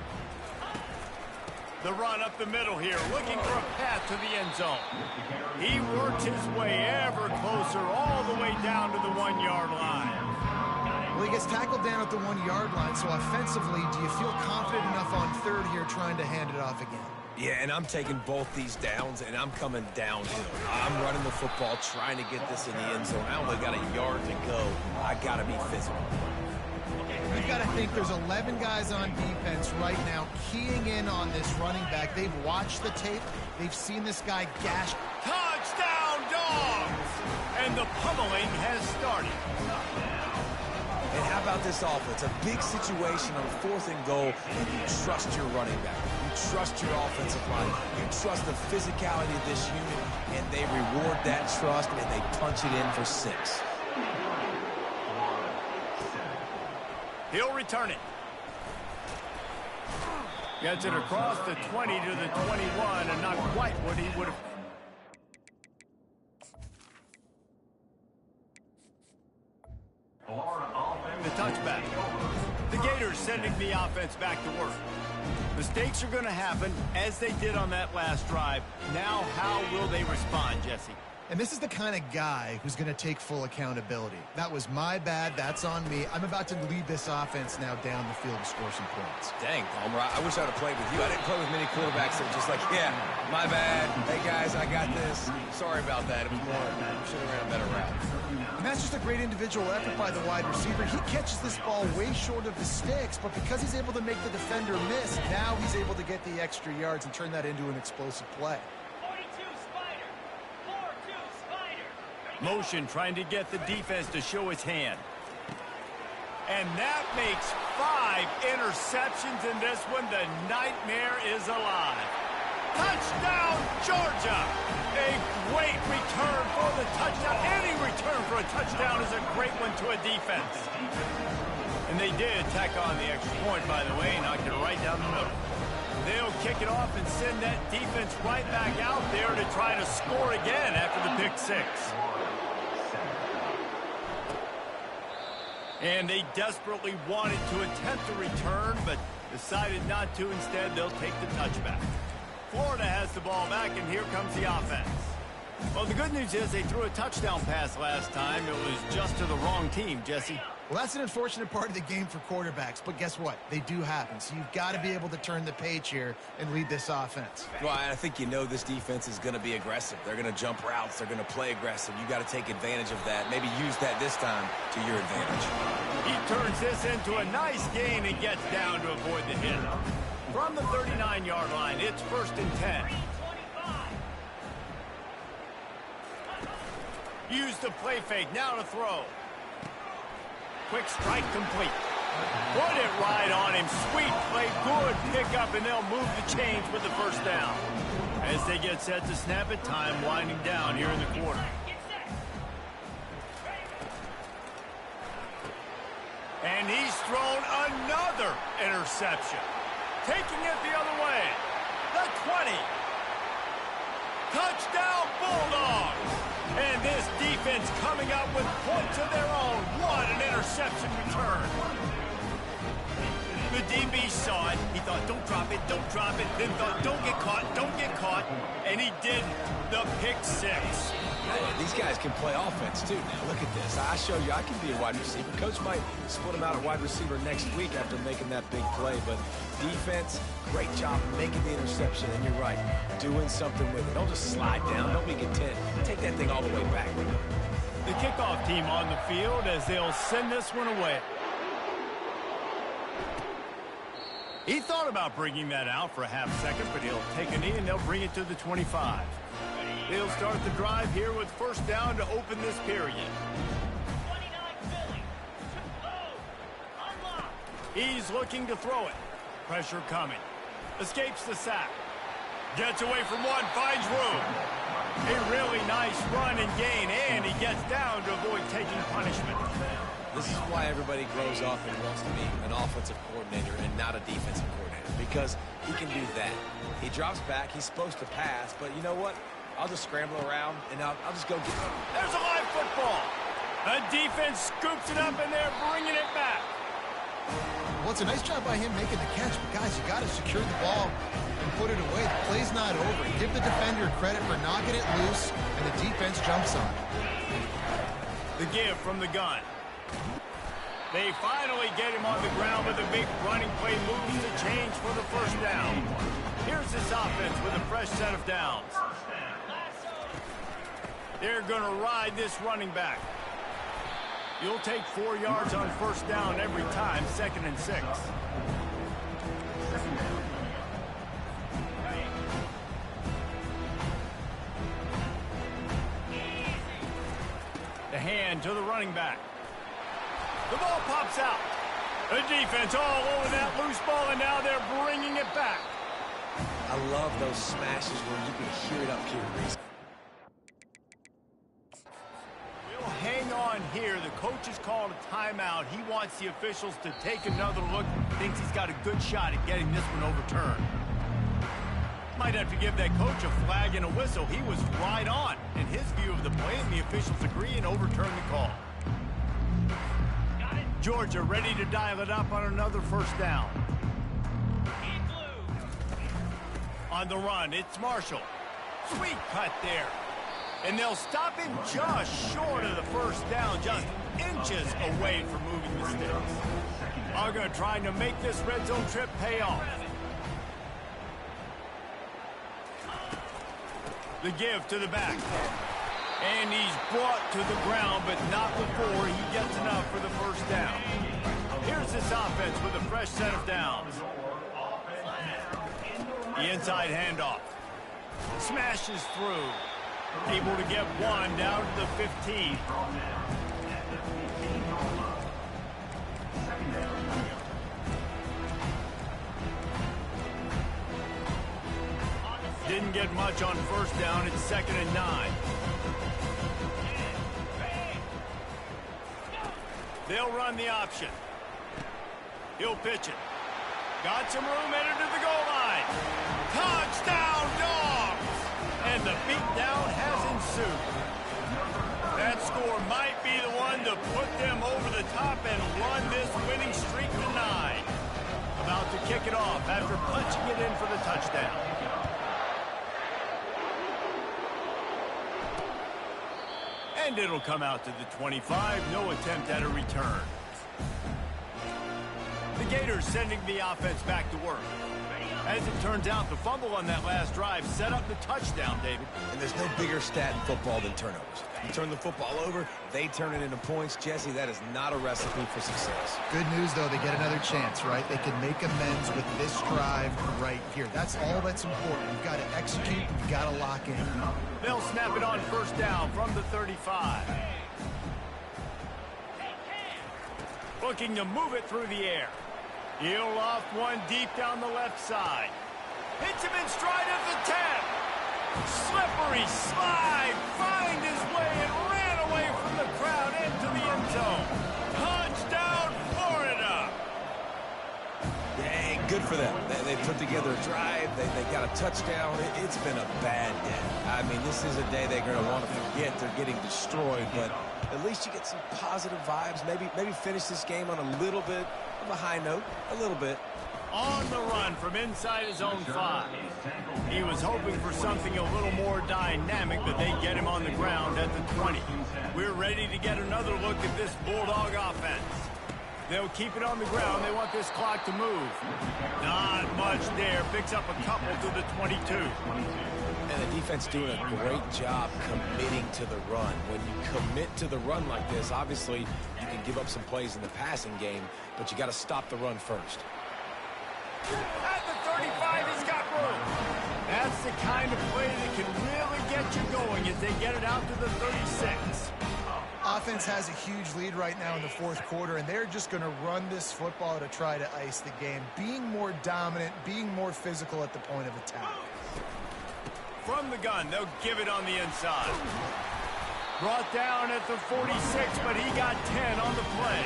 The run up the middle here, looking for a path to the end zone. He worked his way ever closer, all the way down to the 1-yard line. Well, he gets tackled down at the 1-yard line, so offensively, do you feel confident enough on third here trying to hand it off again? Yeah, and I'm taking both these downs, and I'm coming downhill. I'm running the football, trying to get this in the end zone. I only got a yard to go. I got to be physical. You've got to think there's 11 guys on defense right now keying in on this running back. They've watched the tape. They've seen this guy gash. Touchdown, Dogs! And the pummeling has started. And how about this offense? A big situation on 4th and goal, and you trust your running back. You trust your offensive line. You trust the physicality of this unit, and they reward that trust, and they punch it in for 6. He'll return it. Gets it across the 20 to the 21, and not quite what he would have. The touchback. The Gators sending the offense back to work. Mistakes are going to happen, as they did on that last drive. Now, how will they respond, Jesse? And this is the kind of guy who's going to take full accountability. That was my bad. That's on me. I'm about to lead this offense now down the field to score some points. Dang, Palmer, I wish I would have played with you. I didn't play with many quarterbacks that were just like, yeah, my bad. Hey, guys, I got this. Sorry about that. It was more, should have ran a better route. And that's just a great individual effort by the wide receiver. He catches this ball way short of the sticks, but because he's able to make the defender miss, now he's able to get the extra yards and turn that into an explosive play. Motion trying to get the defense to show its hand. And that makes 5 interceptions in this one. The nightmare is alive. Touchdown, Georgia! A great return for the touchdown. Any return for a touchdown is a great one to a defense. And they did tack on the extra point, by the way, knocked it right down the middle. They'll kick it off and send that defense right back out there to try to score again after the pick 6. And they desperately wanted to attempt a return, but decided not to. Instead, they'll take the touchback. Florida has the ball back, and here comes the offense. Well, the good news is they threw a touchdown pass last time. It was just to the wrong team, Jesse. Well, that's an unfortunate part of the game for quarterbacks, but guess what? They do happen, so you've got to be able to turn the page here and lead this offense. Well, I think you know this defense is going to be aggressive. They're going to jump routes. They're going to play aggressive. You got to take advantage of that. Maybe use that this time to your advantage. He turns this into a nice gain and gets down to avoid the hit. From the 39-yard line, it's 1st and 10. Use the play fake, now to throw. Quick strike complete. Put it right on him. Sweet play, good pickup, and they'll move the chains with the first down. As they get set to snap it, time winding down here in the quarter. And he's thrown another interception. Taking it the other way. The 20. Touchdown, Bulldogs. And this defense coming up with points of their own. What an interception return. The DB saw it. He thought, don't drop it, don't drop it. Then thought, don't get caught, don't get caught. And he did the pick six. These guys can play offense, too. Now, look at this. I showed you I can be a wide receiver. Coach might split him out at wide receiver next week after making that big play. But defense, great job making the interception. And you're right, doing something with it. Don't just slide down. Don't be content. Take that thing all the way back. The kickoff team on the field as they'll send this one away. He thought about bringing that out for a half second, but he'll take a knee and they'll bring it to the 25. They'll start the drive here with first down to open this period. He's looking to throw it. Pressure coming. Escapes the sack. Gets away from one, finds room. A really nice run and gain, and he gets down to avoid taking punishment. This is why everybody grows up and wants to be an offensive coordinator and not a defensive coordinator, because he can do that. He drops back, he's supposed to pass, but you know what? I'll just scramble around, and I'll just go get it. There's a live football. A defense scoops it up, and they're bringing it back. Well, it's a nice job by him making the catch, but guys, you got to secure the ball and put it away. The play's not over. Give the defender credit for knocking it loose, and the defense jumps on it. The give from the gun. They finally get him on the ground with a big running play, moves the change for the first down. Here's this offense with a fresh set of downs. They're going to ride this running back. You'll take 4 yards on first down every time, 2nd and 6. The hand to the running back. The ball pops out. The defense all over that loose ball, and now they're bringing it back. I love those smashes where you can hear it up here, Reese. We'll hang on here. The coach has called a timeout. He wants the officials to take another look. Thinks he's got a good shot at getting this one overturned. Might have to give that coach a flag and a whistle. He was right on in his view of the play, and the officials agree and overturn the call. Georgia ready to dial it up on another first down. On the run, it's Marshall. Sweet cut there. And they'll stop him just short of the first down, just inches away from moving the sticks. Uga trying to make this red zone trip pay off. The give to the back. And he's brought to the ground, but not before he gets enough for the first down. Here's this offense with a fresh set of downs. The inside handoff. Smashes through. Able to get one down to the 15. Didn't get much on first down. It's 2nd and 9. They'll run the option. He'll pitch it. Got some room headed to the goal line. Touchdown, Dogs! And the beatdown has ensued. That score might be the one to put them over the top and run this winning streak to 9. About to kick it off after punching it in for the touchdown. And it'll come out to the 25. No attempt at a return. The Gators sending the offense back to work. As it turns out, the fumble on that last drive set up the touchdown, David. And there's no bigger stat in football than turnovers. You turn the football over, they turn it into points. Jesse, that is not a recipe for success. Good news, though, they get another chance, right? They can make amends with this drive right here. That's all that's important. You've got to execute, you've got to lock in. They'll snap it on first down from the 35. Looking to move it through the air. He'll off one deep down the left side. Hits him in stride at the 10. Slippery slide. Find his way and ran away from the crowd into the end zone. Touchdown, Florida. Dang, good for them. They put together a drive. They got a touchdown. It's been a bad day. I mean, this is a day they're going to want to forget. They're getting destroyed, but at least you get some positive vibes. Maybe finish this game on a little bit of a high note. A little bit. On the run from inside his own 5. He was hoping for something a little more dynamic, but they get him on the ground at the 20. We're ready to get another look at this Bulldog offense. They'll keep it on the ground. They want this clock to move. Not much there. Picks up a couple to the 22. And the defense doing a great job committing to the run. When you commit to the run like this, obviously you can give up some plays in the passing game, but you got to stop the run first. At the 35, he's got room. That's the kind of play that can really get you going as they get it out to the 36. Offense has a huge lead right now in the fourth quarter, and they're just going to run this football to try to ice the game. Being more dominant, being more physical at the point of attack. From the gun, they'll give it on the inside. Brought down at the 46, but he got 10 on the play.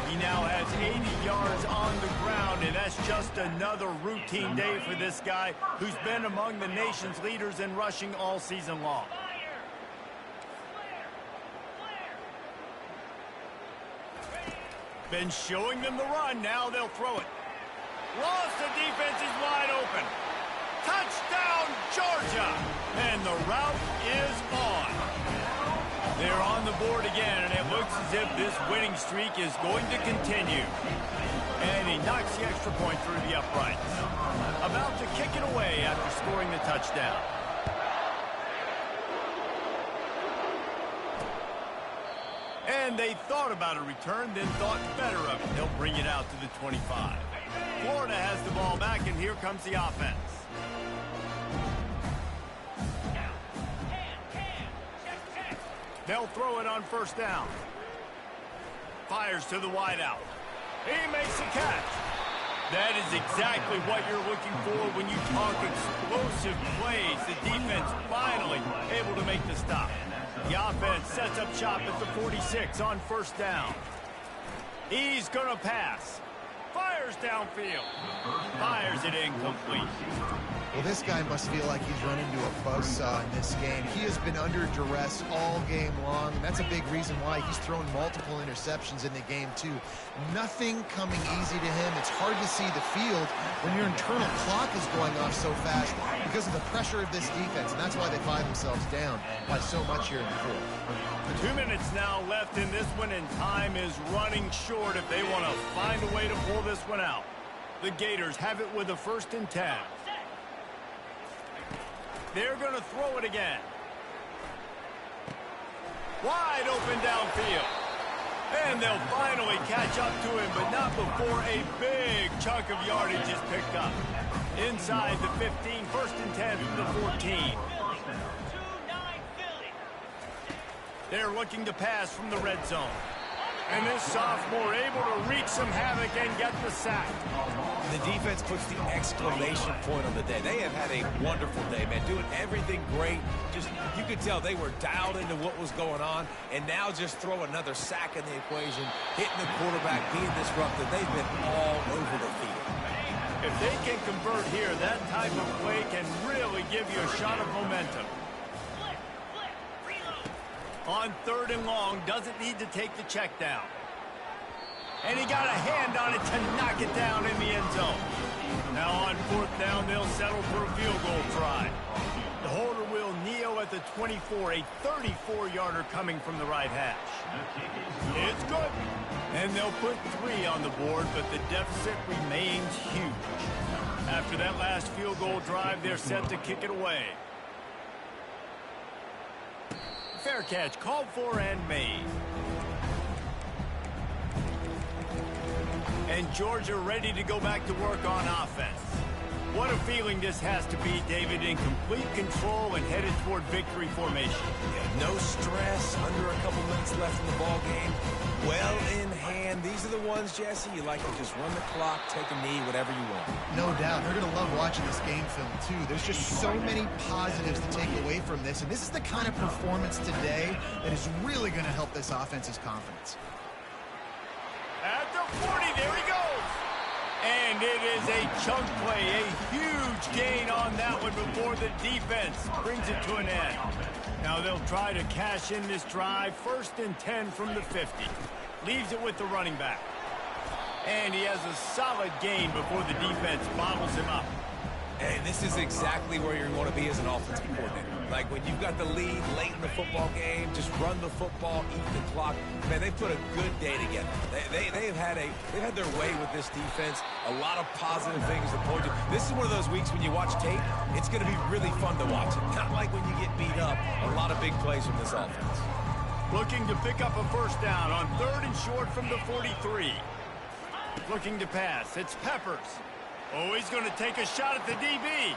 He now has 80 yards on the ground, and that's just another routine day for this guy who's been among the nation's leaders in rushing all season long. Been showing them the run. Now they'll throw it. Lost, the defense is wide open. Touchdown, Georgia! And the route is on. They're on the board again, and it looks as if this winning streak is going to continue. And he knocks the extra point through the uprights. About to kick it away after scoring the touchdown. And they thought about a return, then thought better of it. They'll bring it out to the 25. Florida has the ball back, and here comes the offense. They'll throw it on first down. Fires to the wideout. He makes a catch. That is exactly what you're looking for when you talk explosive plays. The defense finally able to make the stop. The offense sets up shop at the 46 on first down. He's going to pass. Fires downfield. Fires it incomplete. Well, this guy must feel like he's run into a buzzsaw in this game. He has been under duress all game long, and that's a big reason why he's thrown multiple interceptions in the game, too. Nothing coming easy to him. It's hard to see the field when your internal clock is going off so fast because of the pressure of this defense, and that's why they find themselves down by so much here in the fourth. 2 minutes now left in this one, and time is running short if they want to find a way to pull this one out. The Gators have it with a 1st and 10. They're going to throw it again. Wide open downfield. And they'll finally catch up to him, but not before a big chunk of yardage is picked up. Inside the 15, 1st and 10 from the 14. They're looking to pass from the red zone. And this sophomore able to wreak some havoc and get the sack. The defense puts the exclamation point on the day. They have had a wonderful day, man, doing everything great. Just, you could tell they were dialed into what was going on, and now just throw another sack in the equation, hitting the quarterback, being disruptive. They've been all over the field. If they can convert here, that type of play can really give you a shot of momentum. On 3rd and long, doesn't need to take the check down. And he got a hand on it to knock it down in the end zone. Now on 4th down, they'll settle for a field goal try. The holder will kneel at the 24, a 34-yarder coming from the right hash. It's good. And they'll put 3 on the board, but the deficit remains huge. After that last field goal drive, they're set to kick it away. Fair catch called for and made. And Georgia ready to go back to work on offense. What a feeling this has to be, David, in complete control and headed toward victory formation. Yeah, no stress, under a couple minutes left in the ball game. Well in hand. man, these are the ones, Jesse, you like to just run the clock, take a knee, whatever you want. No doubt. They're going to love watching this game film, too. There's just so many positives to take away from this, and this is the kind of performance today that is really going to help this offense's confidence. At the 40, there he goes. And it is a chunk play, a huge gain on that one before the defense brings it to an end. Now they'll try to cash in this drive, 1st and 10 from the 50. Leaves it with the running back. And he has a solid gain before the defense bottles him up. Hey, this is exactly where you want to be as an offensive coordinator. Like when you've got the lead late in the football game, just run the football, eat the clock. Man, they put a good day together. They've had their way with this defense. A lot of positive things to point to. This is one of those weeks when you watch tape, it's going to be really fun to watch it. Not like when you get beat up. A lot of big plays from this offense. Looking to pick up a 1st down on 3rd and short from the 43. Looking to pass. It's Peppers. Oh, he's going to take a shot at the DB.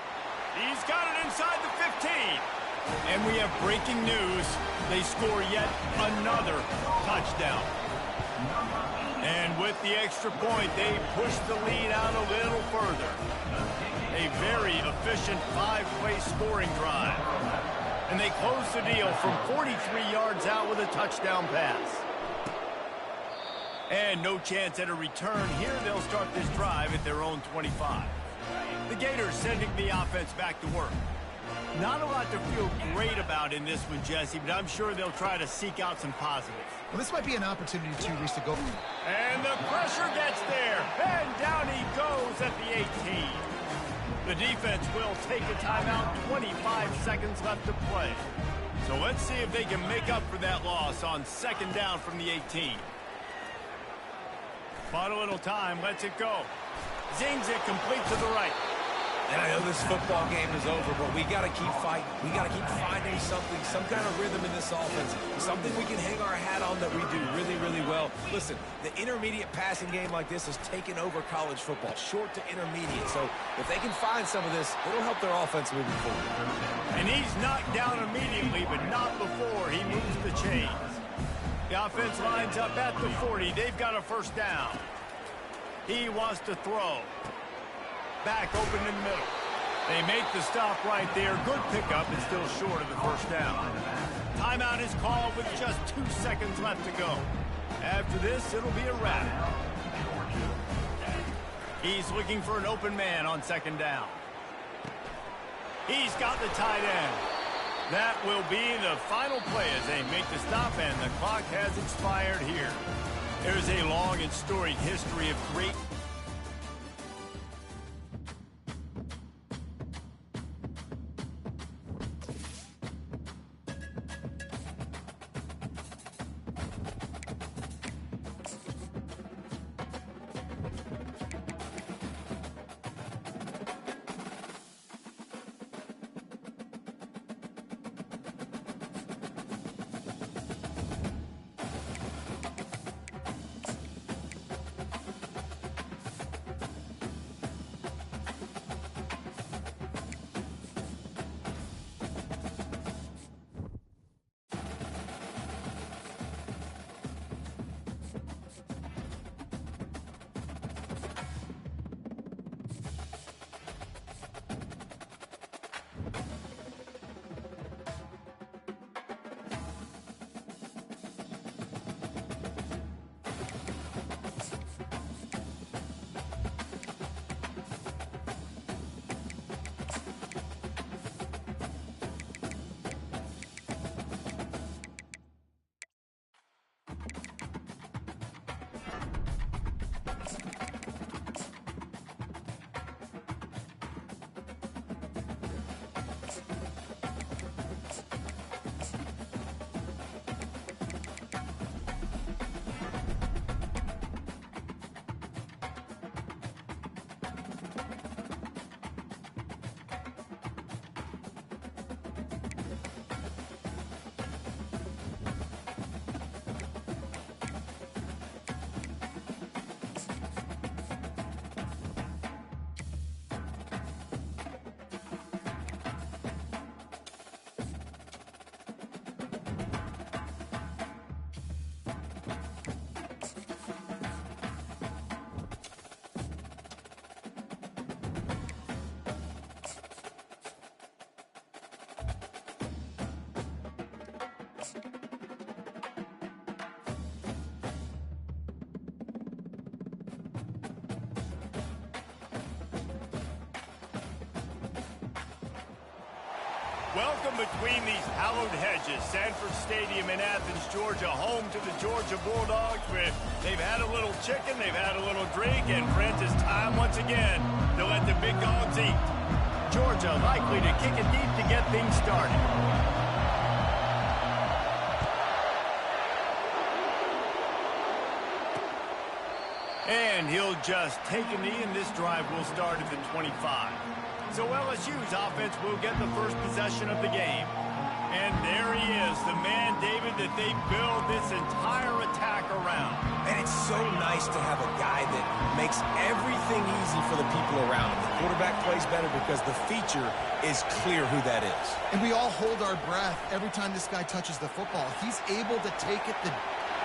He's got it inside the 15. And we have breaking news. They score yet another touchdown. And with the extra point, they push the lead out a little further. A very efficient 5-play scoring drive. And they close the deal from 43 yards out with a touchdown pass. And no chance at a return here. They'll start this drive at their own 25. The Gators sending the offense back to work. Not a lot to feel great about in this one, Jesse, but I'm sure they'll try to seek out some positives. Well, this might be an opportunity, too, Reese, to go. And the pressure gets there. And down he goes at the 18. The defense will take a timeout. 25 seconds left to play. So let's see if they can make up for that loss on 2nd down from the 18. Bought a little time, lets it go. Zings it complete to the right. And I know this football game is over, but we got to keep fighting. We got to keep finding something, some kind of rhythm in this offense, something we can hang our hat on that we do really, really well. Listen, the intermediate passing game like this has taken over college football, short to intermediate. So if they can find some of this, it'll help their offense moving forward. And he's knocked down immediately, but not before he moves the chains. The offense lines up at the 40. They've got a 1st down. He wants to throw. Back open in the middle. They make the stop right there. Good pickup and still short of the 1st down. Timeout is called with just 2 seconds left to go. After this, it'll be a wrap. He's looking for an open man on 2nd down. He's got the tight end. That will be the final play as they make the stop, and the clock has expired here. There's a long and storied history of great Welcome between these hallowed hedges. Sanford Stadium in Athens, Georgia, home to the Georgia Bulldogs. Where they've had a little chicken, they've had a little drink, and friends, it's time once again to let the big dogs eat. Georgia likely to kick it deep to get things started. And he'll just take a knee, and this drive will start at the 25. So LSU's offense will get the first possession of the game. And there he is, the man, David, that they build this entire attack around. And it's so nice to have a guy that makes everything easy for the people around him. The quarterback plays better because the feature is clear who that is. And we all hold our breath every time this guy touches the football. He's able to take it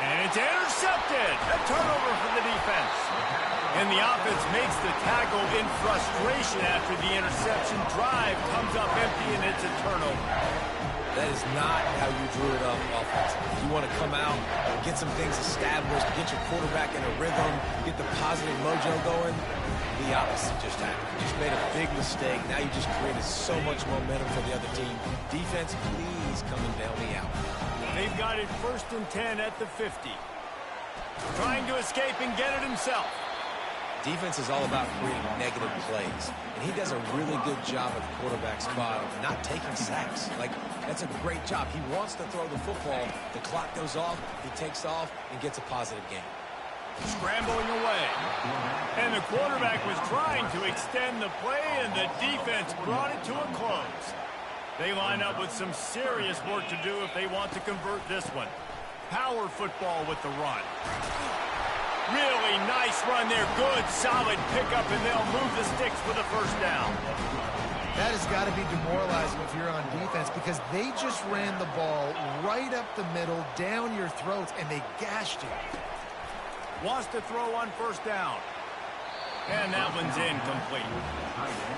and it's intercepted. A turnover for the defense. And the offense makes the tackle in frustration after the interception. Drive comes up empty, and it's a turnover. That is not how you drew it up offensively. You want to come out, get some things established, get your quarterback in a rhythm, get the positive mojo going. The opposite just happened. You just made a big mistake. Now you just created so much momentum for the other team. Defense, please coming down the out. They've got it 1st and 10 at the 50. Trying to escape and get it himself. Defense is all about creating negative plays, and he does a really good job at the quarterback spot of not taking sacks. Like, that's a great job. He wants to throw the football. The clock goes off, he takes off, and gets a positive gain. Scrambling away. And the quarterback was trying to extend the play, and the defense brought it to a close. They line up with some serious work to do if they want to convert this one. Power football with the run. Really nice run there. Good, solid pickup, and they'll move the sticks for the first down. That has got to be demoralizing if you're on defense because they just ran the ball right up the middle, down your throats, and they gashed you. Wants to throw on 1st down. And that one's incomplete.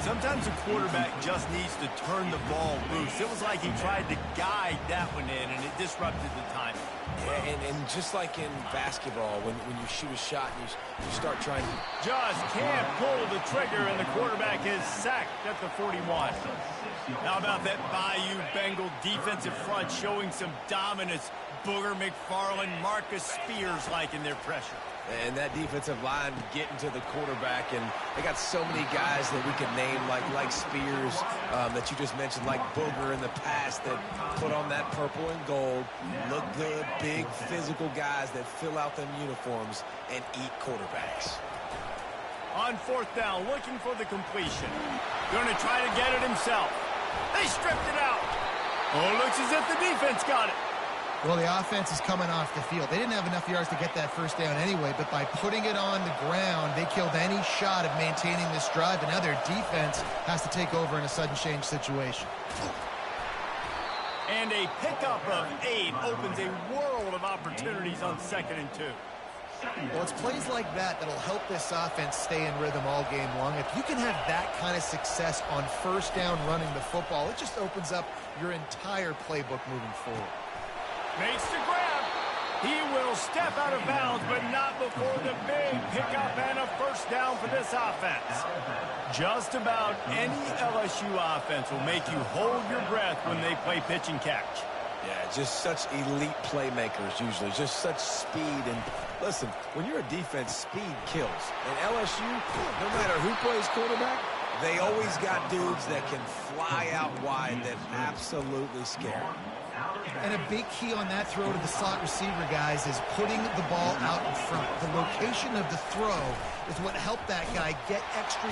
Sometimes a quarterback just needs to turn the ball loose. It was like he tried to guide that one in, and it disrupted the time. Yeah, and just like in basketball, when you shoot a shot and you start trying to... Just can't pull the trigger, and the quarterback is sacked at the 41. How about that Bayou Bengal defensive front showing some dominance? Booger McFarland, Marcus Spears liking their pressure. And that defensive line getting to the quarterback, and they got so many guys that we could name like Spears that you just mentioned, like Booger in the past that put on that purple and gold, look good, big physical guys that fill out them uniforms and eat quarterbacks. On 4th down, looking for the completion. Going to try to get it himself. They stripped it out. Oh, looks as if the defense got it. Well, the offense is coming off the field. They didn't have enough yards to get that 1st down anyway, but by putting it on the ground, they killed any shot of maintaining this drive, and now their defense has to take over in a sudden change situation. And a pickup of 8 opens a world of opportunities on 2nd and 2. Well, it's plays like that that'll help this offense stay in rhythm all game long. If you can have that kind of success on 1st down running the football, it just opens up your entire playbook moving forward. Makes the grab. He will step out of bounds, but not before the big pickup and a 1st down for this offense. Just about any LSU offense will make you hold your breath when they play pitch and catch. Yeah, just such elite playmakers usually, just such speed. And listen, when you're a defense, speed kills. And LSU, no matter who plays quarterback, they always got dudes that can fly out wide that absolutely scare. And a big key on that throw to the slot receiver, guys, is putting the ball out in front. The location of the throw is what helped that guy get extra.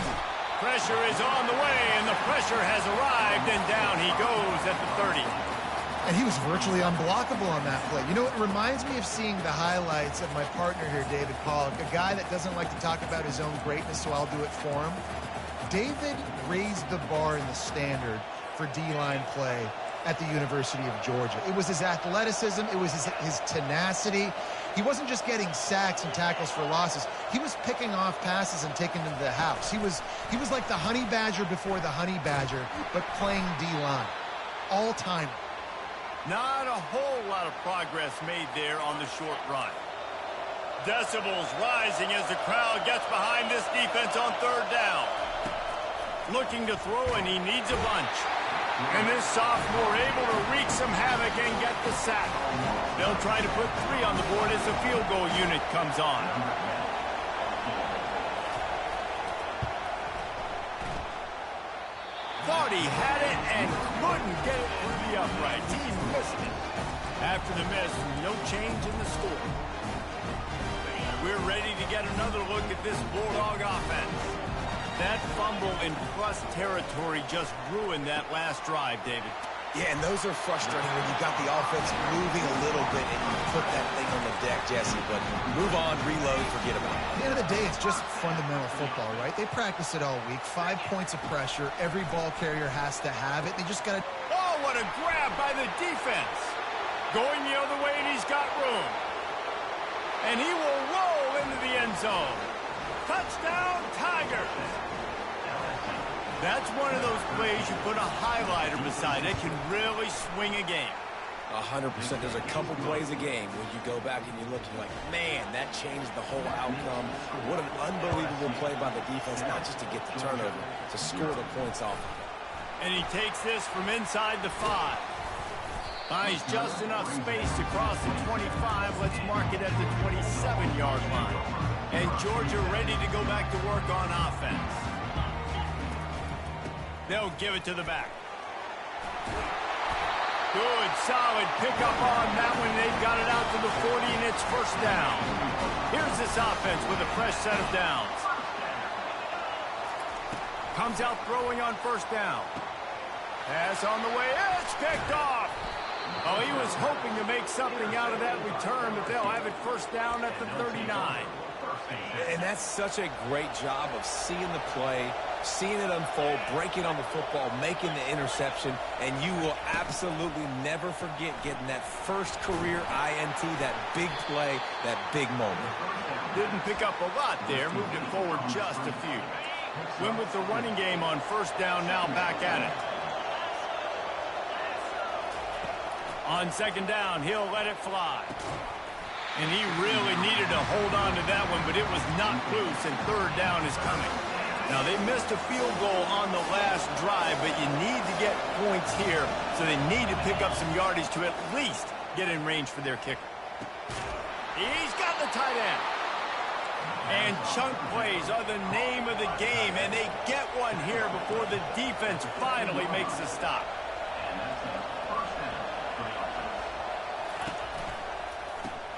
Pressure is on the way, and the pressure has arrived, and down he goes at the 30. And he was virtually unblockable on that play. You know, it reminds me of seeing the highlights of my partner here, David Pollack, a guy that doesn't like to talk about his own greatness, so I'll do it for him. David raised the bar in the standard for D-line play at the University of Georgia. It was his athleticism. It was his tenacity. He wasn't just getting sacks and tackles for losses. He was picking off passes and taking them to the house. He was like the Honey Badger before the Honey Badger, but playing D-line. All-time. Not a whole lot of progress made there on the short run. Decibels rising as the crowd gets behind this defense on 3rd down. Looking to throw, and he needs a bunch. And this sophomore able to wreak some havoc and get the sack. They'll try to put 3 on the board as the field goal unit comes on. Thought he had it and couldn't get it through the uprights. He missed it. After the miss, no change in the score. We're ready to get another look at this Bulldog offense. That fumble in plus territory just ruined that last drive, David. Yeah, and those are frustrating when you got the offense moving a little bit and you put that thing on the deck, Jesse. But move on, reload, forget about it. At the end of the day, it's just fundamental football, right? They practice it all week. 5 points of pressure. Every ball carrier has to have it. They just got to... Oh, what a grab by the defense. Going the other way, and he's got room. And he will roll into the end zone. Touchdown, Tigers. That's one of those plays you put a highlighter beside it, can really swing a game. 100%. There's a couple plays a game when you go back and you look, you're like, man, that changed the whole outcome. What an unbelievable play by the defense, not just to get the turnover, to score the points off of it. And he takes this from inside the 5. Finds just enough space to cross the 25. Let's mark it at the 27-yard line. And Georgia ready to go back to work on offense. They'll give it to the back. Good, solid pickup on that one. They've got it out to the 40, and it's first down. Here's this offense with a fresh set of downs. Comes out throwing on first down. Pass on the way. It's picked off. Oh, he was hoping to make something out of that return, but they'll have it first down at the 39. And that's such a great job of seeing the play, seeing it unfold, breaking on the football, making the interception, and you will absolutely never forget getting that first career INT, that big play, that big moment. Didn't pick up a lot there, moved it forward just a few. Went with the running game on first down, now back at it. On second down, he'll let it fly. And he really needed to hold on to that one, but it was not loose, and third down is coming. Now, they missed a field goal on the last drive, but you need to get points here, so they need to pick up some yardage to at least get in range for their kicker. He's got the tight end. And chunk plays are the name of the game, and they get one here before the defense finally makes a stop.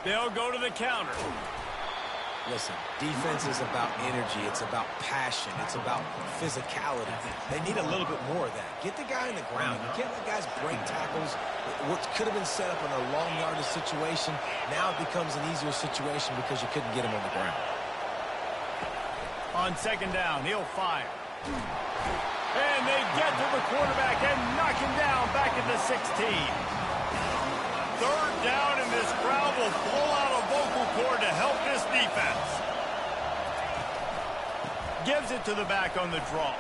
They'll go to the counter. Listen, defense is about energy. It's about passion. It's about physicality. They need a little bit more of that. Get the guy in the ground. You can't let guys break tackles. What could have been set up in a long yardage situation, now it becomes an easier situation because you couldn't get him on the ground. On second down, he'll fire. And they get to the quarterback and knock him down back at the 16. Third down, and this crowd will pull out a vocal cord to help this defense. Gives it to the back on the draw.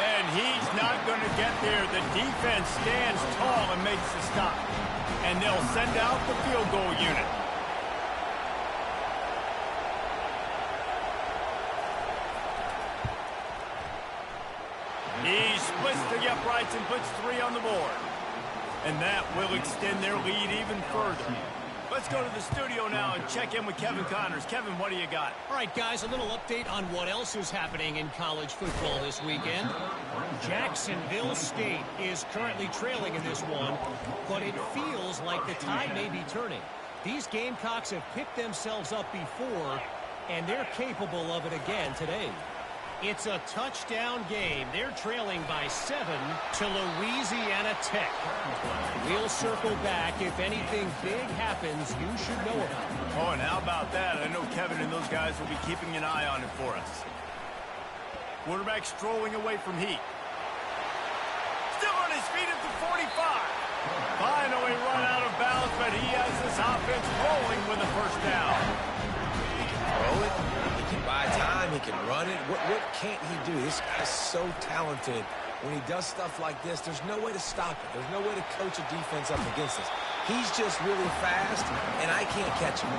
And he's not going to get there. The defense stands tall and makes the stop. And they'll send out the field goal unit. He splits the uprights and puts 3 on the board. And that will extend their lead even further. Let's go to the studio now and check in with Kevin Connors. Kevin, what do you got? All right, guys, a little update on what else is happening in college football this weekend. Jacksonville State is currently trailing in this one, but it feels like the tide may be turning. These Gamecocks have picked themselves up before, and they're capable of it again today. It's a touchdown game. They're trailing by 7 to Louisiana Tech. We'll circle back. If anything big happens, you should know about it. Oh, and how about that? I know Kevin and those guys will be keeping an eye on it for us. Quarterback strolling away from Heat. Still on his feet at the 45. Finally run out of bounds, but he has this offense rolling with a first down. He can throw it. He can buy time. He can run it. What can't he do? This guy's so talented. When he does stuff like this, there's no way to stop it. There's no way to coach a defense up against us. He's just really fast, and I can't catch him.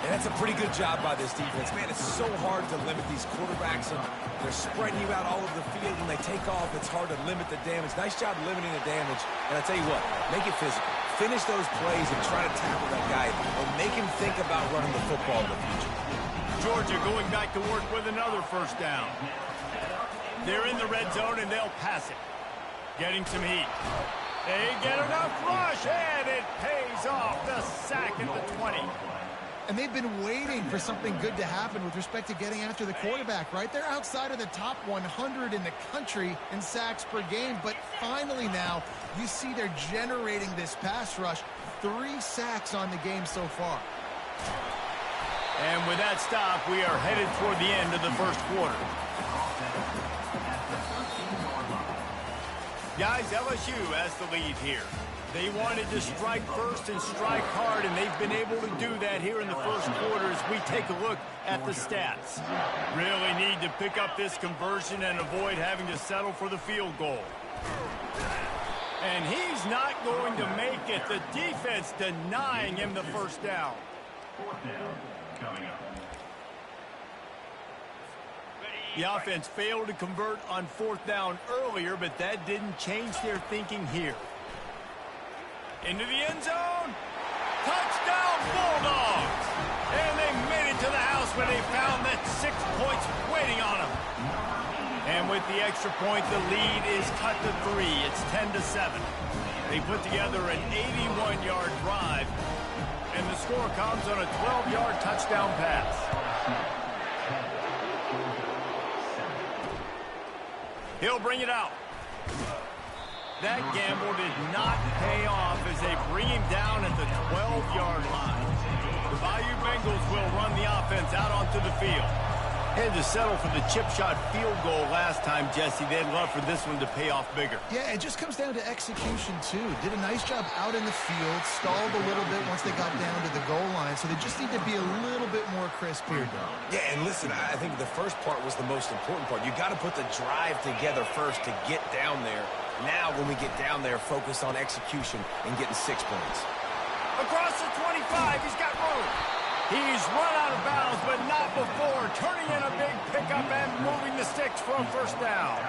And that's a pretty good job by this defense. Man, it's so hard to limit these quarterbacks, and they're spreading you out all over the field. When they take off, it's hard to limit the damage. Nice job limiting the damage. And I tell you what, make it physical. Finish those plays and try to tackle that guy or make him think about running the football in the future. Georgia going back to work with another first down. They're in the red zone, and they'll pass it. Getting some heat. They get enough rush, and it pays off. The sack at the 20. And they've been waiting for something good to happen with respect to getting after the quarterback, right? They're outside of the top 100 in the country in sacks per game, but finally now you see they're generating this pass rush. 3 sacks on the game so far. And with that stop, we are headed toward the end of the first quarter. Guys, LSU has the lead here. They wanted to strike first and strike hard, and they've been able to do that here in the first quarter as we take a look at the stats. Really need to pick up this conversion and avoid having to settle for the field goal. And he's not going to make it. The defense denying him the first down. Fourth down coming up. The offense failed to convert on fourth down earlier, but that didn't change their thinking here. Into the end zone. Touchdown, Bulldogs! And they made it to the house when they found that 6 points waiting on them. And with the extra point, the lead is cut to 3. It's 10-7. They put together an 81-yard drive, and the score comes on a 12-yard touchdown pass. He'll bring it out. That gamble did not pay off as they bring him down at the 12-yard line. The Bayou Bengals will run the offense out onto the field. Had to settle for the chip shot field goal last time, Jesse. They'd love for this one to pay off bigger. Yeah, it just comes down to execution, too. Did a nice job out in the field, stalled a little bit once they got down to the goal line, so they just need to be a little bit more crisp here. Yeah, and listen, I think the first part was the most important part. You got to put the drive together first to get down there. Now, when we get down there, focus on execution and getting 6 points. Across the 25, he's got room. He's run out of bounds, but not before turning in a big pickup and moving the sticks for a first down.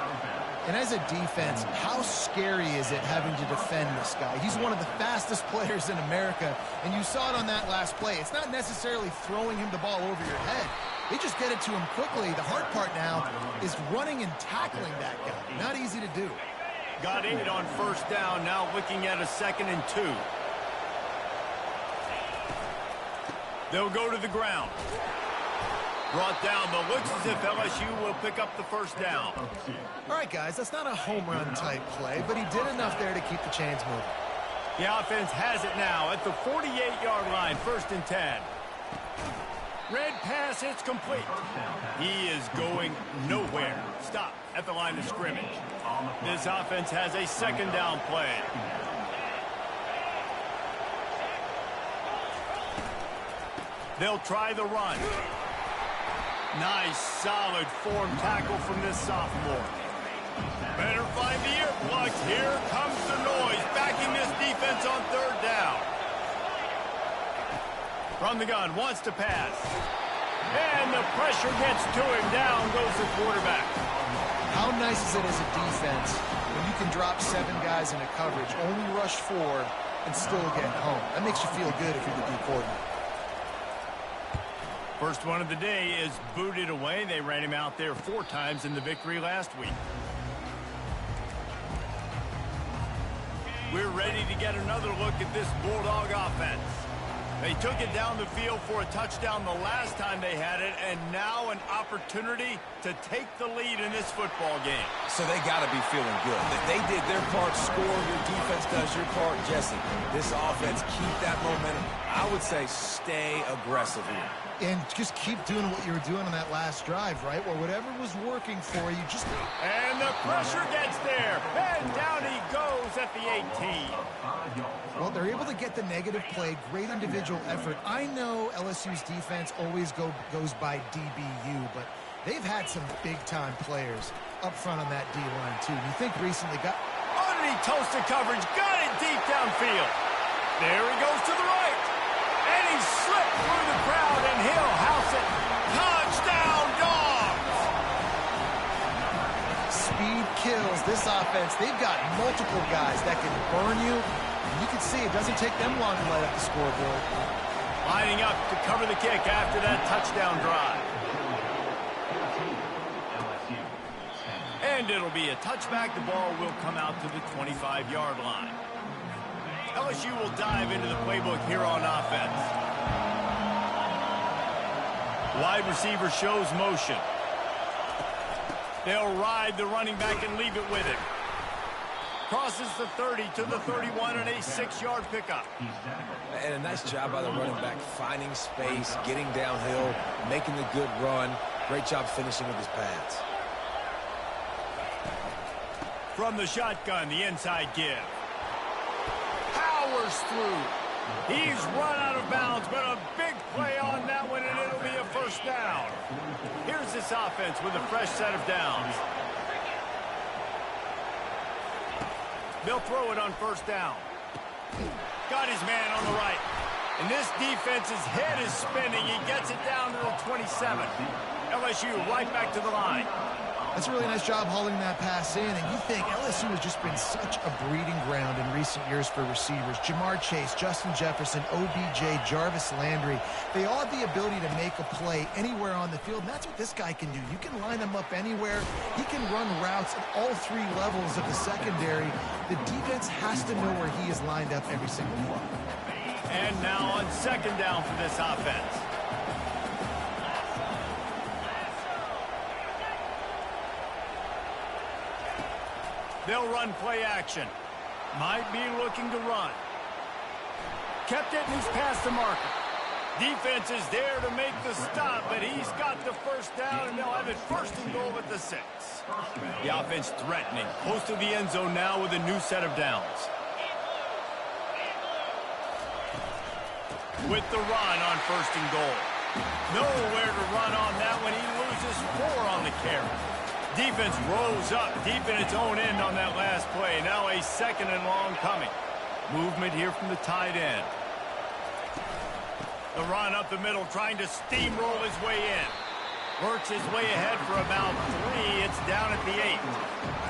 And as a defense, how scary is it having to defend this guy? He's one of the fastest players in America, and you saw it on that last play. It's not necessarily throwing him the ball over your head. They just get it to him quickly. The hard part now is running and tackling that guy. Not easy to do. Got 8 on first down, now looking at a 2nd and 2. They'll go to the ground. Brought down, but looks as if LSU will pick up the first down. All right, guys, that's not a home run type play, but he did enough there to keep the chains moving. The offense has it now at the 48-yard line, 1st and 10. Red pass, it's complete. He is going nowhere. Stop at the line of scrimmage. This offense has a 2nd down play. They'll try the run. Nice, solid form tackle from this sophomore. Better find the earplugs. Here comes the noise, backing this defense on 3rd down. From the gun, wants to pass. And the pressure gets to him. Down goes the quarterback. How nice is it as a defense when you can drop 7 guys into coverage, only rush 4, and still get home? That makes you feel good if you're the D coordinator. First one of the day is booted away. They ran him out there 4 times in the victory last week. We're ready to get another look at this Bulldog offense. They took it down the field for a touchdown the last time they had it, and now an opportunity to take the lead in this football game. So they got to be feeling good. They did their part, score, your defense does your part, Jesse. This offense, keep that momentum. I would say stay aggressive here. And just keep doing what you were doing on that last drive, right? Where whatever was working for you, just... And the pressure gets there. And down he goes at the 18. Well, they're able to get the negative play. Great individual effort. I know LSU's defense always goes by DBU, but they've had some big-time players up front on that D-line, too. You think recently got... Underneath toasted coverage. Got it deep downfield. There he goes to the right. And he slipped through the crowd, and he'll house it. Touchdown, Dogs! Speed kills this offense. They've got multiple guys that can burn you. And you can see it doesn't take them long to light up the scoreboard. Lining up to cover the kick after that touchdown drive. And it'll be a touchback. The ball will come out to the 25-yard line. LSU will dive into the playbook here on offense. Wide receiver shows motion. They'll ride the running back and leave it with him. Crosses the 30 to the 31 and a 6-yard pickup. And a nice job by the running back, finding space, getting downhill, making the good run. Great job finishing with his pads. From the shotgun, the inside give. Powers through. He's run out of bounds, but a big play on that one, and it'll be a first down. Here's this offense with a fresh set of downs. They'll throw it on first down. Got his man on the right. And this defense's head is spinning. He gets it down to the 27. LSU right back to the line. That's a really nice job hauling that pass in, and you think LSU has just been such a breeding ground in recent years for receivers. Jamar Chase, Justin Jefferson, OBJ, Jarvis Landry, they all have the ability to make a play anywhere on the field, and that's what this guy can do. You can line him up anywhere. He can run routes at all three levels of the secondary. The defense has to know where he is lined up every single play. And now on second down for this offense. They'll run play action. Might be looking to run. Kept it and he's past the marker. Defense is there to make the stop, but he's got the first down, and they'll have it first and goal at the 6. The offense threatening. Close to the end zone now with a new set of downs. With the run on first and goal. Nowhere to run on that one. He loses 4 on the carry. Defense rolls up deep in its own end on that last play. Now a second and long coming. Movement here from the tight end. The run up the middle, trying to steamroll his way in. Works his way ahead for about 3. It's down at the 8.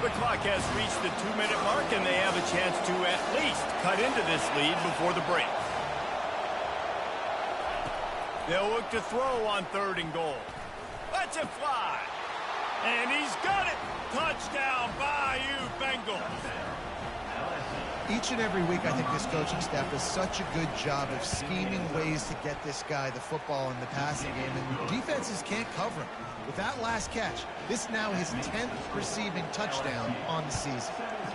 The clock has reached the 2-minute mark, and they have a chance to at least cut into this lead before the break. They'll look to throw on third and goal. Let's it fly. And he's got it. Touchdown, Bayou Bengals. Each and every week, I think this coaching staff does such a good job of scheming ways to get this guy the football in the passing game, and defenses can't cover him. With that last catch, this now his 10th receiving touchdown on the season.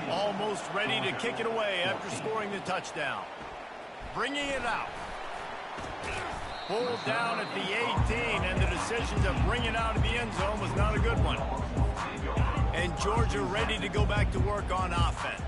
Almost ready to kick it away after scoring the touchdown. Bringing it out. Pulled down at the 18, and the decision to bring it out of the end zone was not a good one. And Georgia ready to go back to work on offense.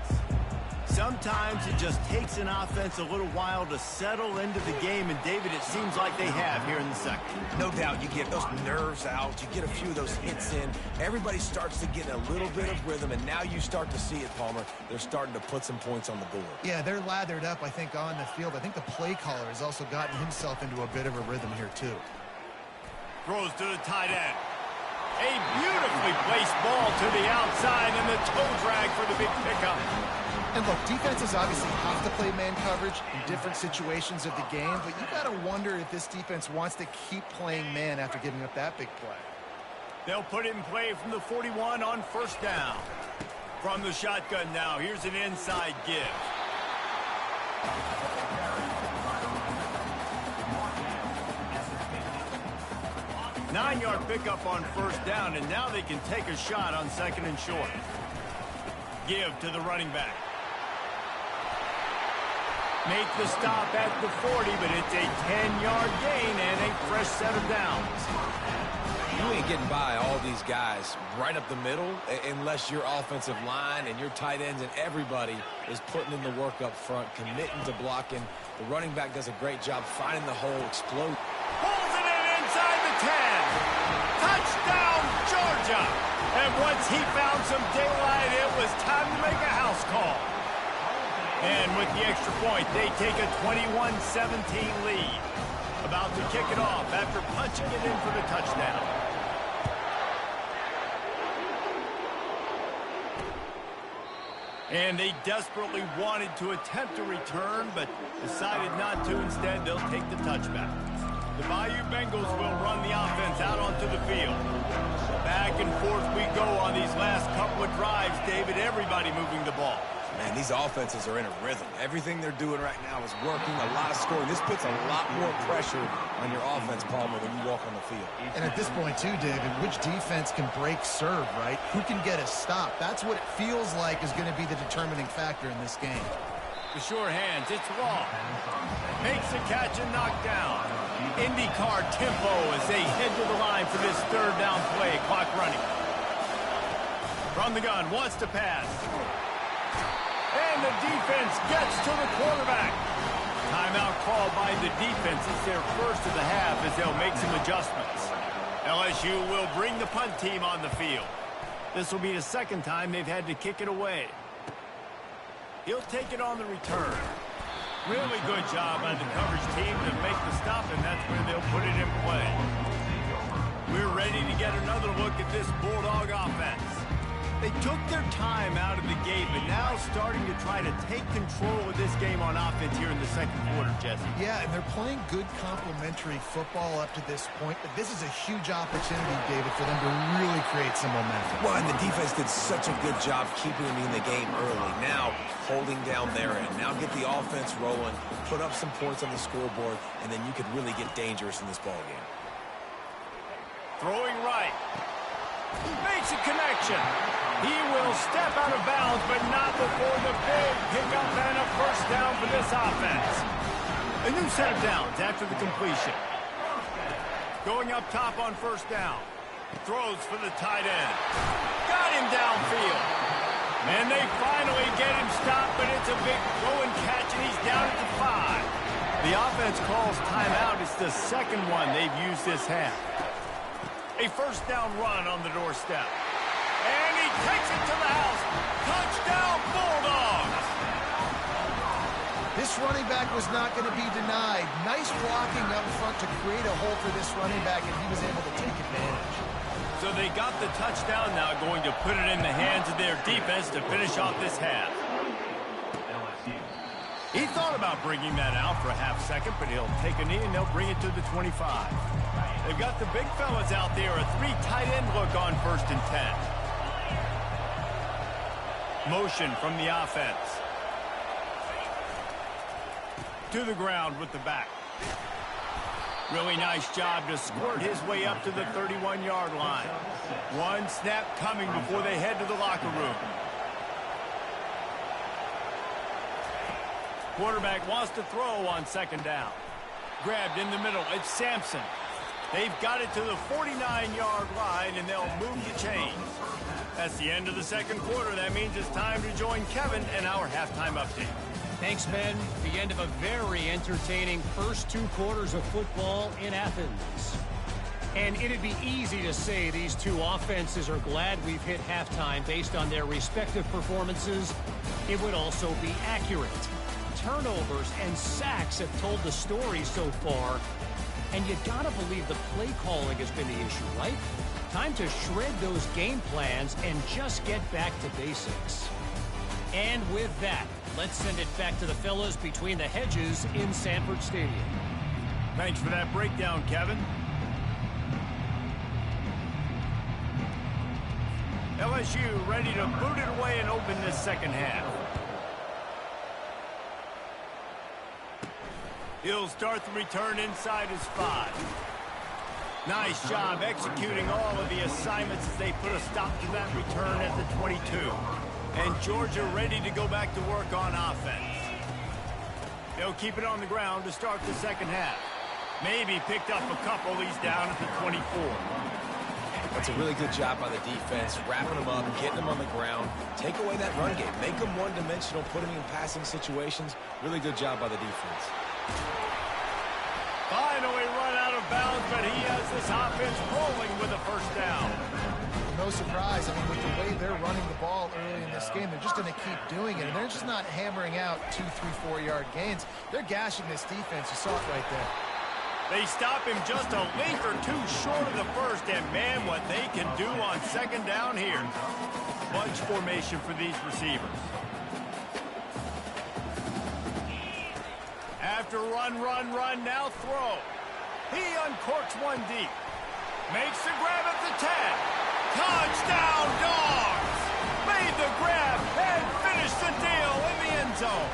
Sometimes it just takes an offense a little while to settle into the game, and David, it seems like they have here in the second. No doubt, you get those nerves out, you get a few of those hits in, everybody starts to get a little bit of rhythm, and now you start to see it, Palmer. They're starting to put some points on the board. Yeah, they're lathered up, I think, on the field. I think the play caller has also gotten himself into a bit of a rhythm here, too. Throws to the tight end. A beautifully placed ball to the outside, and the toe drag for the big pickup. And look, defenses obviously have to play man coverage in different situations of the game, but you got to wonder if this defense wants to keep playing man after giving up that big play. They'll put it in play from the 41 on first down. From the shotgun now, here's an inside give. Nine-yard pickup on first down, and now they can take a shot on second and short. Give to the running back. Make the stop at the 40, but it's a 10-yard gain and a fresh set of downs. You ain't getting by all these guys right up the middle unless your offensive line and your tight ends and everybody is putting in the work up front, committing to blocking. The running back does a great job finding the hole, explode. Pulls it in inside the 10. Touchdown, Georgia. And once he found some daylight, it was time to make a house call. And with the extra point, they take a 21-17 lead. About to kick it off after punching it in for the touchdown. And they desperately wanted to attempt a return, but decided not to. Instead, they'll take the touchback. The Bayou Bengals will run the offense out onto the field. Back and forth we go on these last couple of drives, David. Everybody moving the ball. Man, these offenses are in a rhythm. Everything they're doing right now is working, a lot of scoring. This puts a lot more pressure on your offense, Palmer, when you walk on the field. And at this point, too, David, which defense can break serve, right? Who can get a stop? That's what it feels like is going to be the determining factor in this game. The sure hands, it's Raw. Makes the catch and knocked down. IndyCar tempo as they head to the line for this third down play. Clock running. From the gun, wants to pass. And the defense gets to the quarterback. Timeout called by the defense. It's their first of the half as they'll make some adjustments. LSU will bring the punt team on the field. This will be the second time they've had to kick it away. He'll take it on the return. Really good job by the coverage team to make the stop, and that's where they'll put it in play. We're ready to get another look at this Bulldog offense. They took their time out of the gate, but now starting to try to take control of this game on offense here in the second quarter, Jesse. Yeah, and they're playing good complementary football up to this point, but this is a huge opportunity, David, for them to really create some momentum. Well, and the defense did such a good job keeping them in the game early. Now, holding down their end. Now get the offense rolling, put up some points on the scoreboard, and then you could really get dangerous in this ball game. Throwing right. Makes a connection. He will step out of bounds, but not before the big pickup and a first down for this offense. A new set of downs after the completion. Going up top on first down. Throws for the tight end. Got him downfield. And they finally get him stopped, but it's a big throw and catch, and he's down at the 5. The offense calls timeout. It's the second one they've used this half. A first down run on the doorstep. And he takes it to the house. Touchdown, Bulldogs! This running back was not going to be denied. Nice blocking up front to create a hole for this running back, and he was able to take advantage. So they got the touchdown, now going to put it in the hands of their defense to finish off this half. He thought about bringing that out for a half second, but he'll take a knee and they'll bring it to the 25. They've got the big fellas out there, a 3 tight end look on 1st and 10. Motion from the offense. To the ground with the back. Really nice job to squirt his way up to the 31-yard line. One snap coming before they head to the locker room. Quarterback wants to throw on second down. Grabbed in the middle. It's Sampson. They've got it to the 49-yard line, and they'll move the chains. That's the end of the second quarter. That means it's time to join Kevin and our halftime update. Thanks, Ben. The end of a very entertaining first 2 quarters of football in Athens. And it'd be easy to say these two offenses are glad we've hit halftime based on their respective performances. It would also be accurate. Turnovers and sacks have told the story so far. And you gotta believe the play calling has been the issue, right? Time to shred those game plans and just get back to basics. And with that, let's send it back to the fellas between the hedges in Sanford Stadium. Thanks for that breakdown, Kevin. LSU ready to boot it away and open this second half. He'll start the return inside his 5. Nice job executing all of the assignments as they put a stop to that return at the 22. And Georgia ready to go back to work on offense. They'll keep it on the ground to start the second half. Maybe picked up a couple. He's down at the 24. That's a really good job by the defense, wrapping them up, getting them on the ground. Take away that run game. Make them one-dimensional, put them in passing situations. Really good job by the defense. Finally run out of bounds, but he has this offense rolling with a first down. No surprise. I mean, with the way they're running the ball early in this game, they're just going to keep doing it. And they're just not hammering out 2, 3, 4-yard gains. They're gashing this defense. You saw it right there. They stop him just a length or two short of the first, and man, what they can do on second down here. Bunch formation for these receivers. After run, now throw. He uncorks one deep. Makes the grab at the 10. Touchdown, Dogs! Made the grab and finished the deal in the end zone.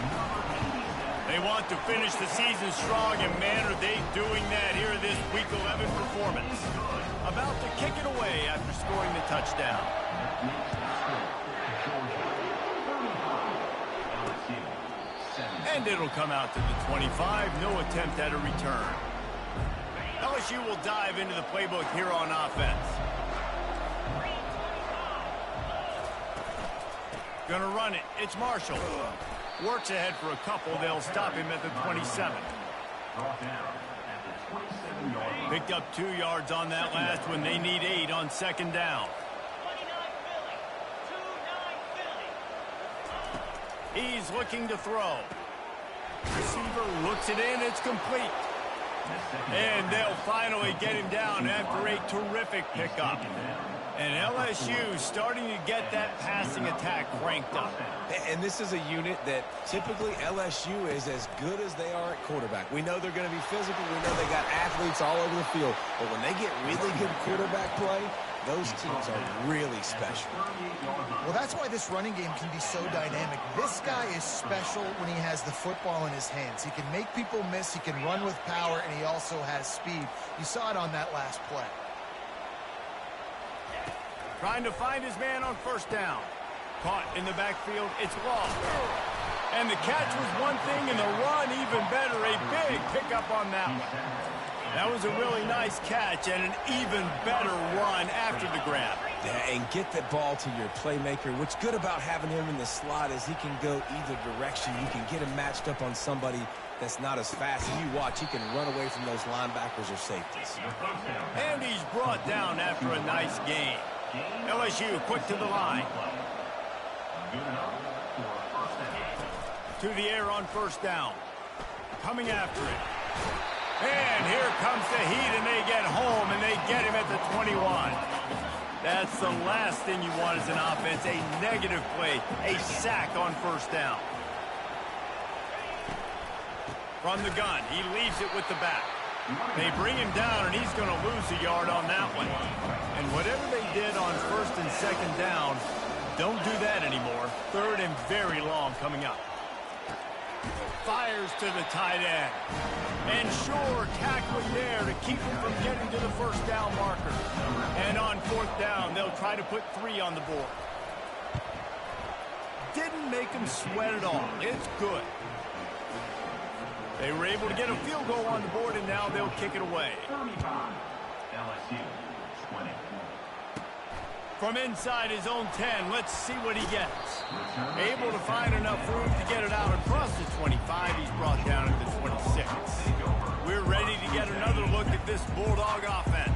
They want to finish the season strong, and man, are they doing that here in this Week 11 performance. About to kick it away after scoring the touchdown. And it'll come out to the 25. No attempt at a return. LSU will dive into the playbook here on offense. Gonna run it. It's Marshall. Works ahead for a couple. They'll stop him at the 27. Picked up 2 yards on that last one. They need 8 on second down. He's looking to throw. Receiver looks it in. It's complete. And they'll finally get him down after a terrific pickup. And LSU starting to get that passing attack cranked up. And this is a unit that typically LSU is as good as they are at quarterback. We know they're going to be physical. We know they got athletes all over the field. But when they get really good quarterback play, those teams are really special. Well, that's why this running game can be so dynamic. This guy is special when he has the football in his hands. He can make people miss. He can run with power, and he also has speed. You saw it on that last play. Trying to find his man on first down. Caught in the backfield. It's Law. And the catch was one thing, and the run even better. A big pickup on that one. That was a really nice catch and an even better run after the grab. Yeah, and get the ball to your playmaker. What's good about having him in the slot is he can go either direction. You can get him matched up on somebody that's not as fast. And you watch, he can run away from those linebackers or safeties. And he's brought down after a nice gain. LSU quick to the line. To the air on first down. Coming after it. And here comes the heat, and they get home, and they get him at the 21. That's the last thing you want as an offense, a negative play, a sack on first down. From the gun, he leaves it with the back. They bring him down, and he's going to lose a yard on that one. And whatever they did on first and second down, don't do that anymore. Third and very long coming up. Fires to the tight end. And sure, tackling there to keep him from getting to the first down marker. And on fourth down, they'll try to put 3 on the board. Didn't make him sweat at all. It's good. They were able to get a field goal on the board, and now they'll kick it away. LSU 20. From inside his own 10, let's see what he gets. Able to find enough room to get it out across the 25. He's brought down at the 26. We're ready to get another look at this Bulldog offense.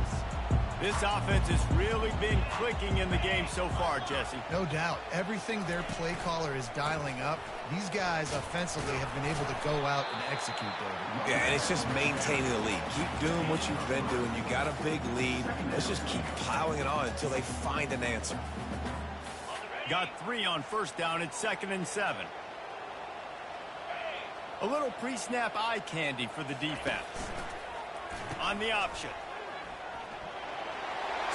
This offense has really been clicking in the game so far, Jesse. No doubt. Everything their play caller is dialing up, these guys offensively have been able to go out and execute, David. Yeah, and it's just maintaining the lead. Keep doing what you've been doing. You got a big lead. Let's just keep piling it on until they find an answer. Got 3 on first down. It's 2nd and 7. A little pre-snap eye candy for the defense. On the option.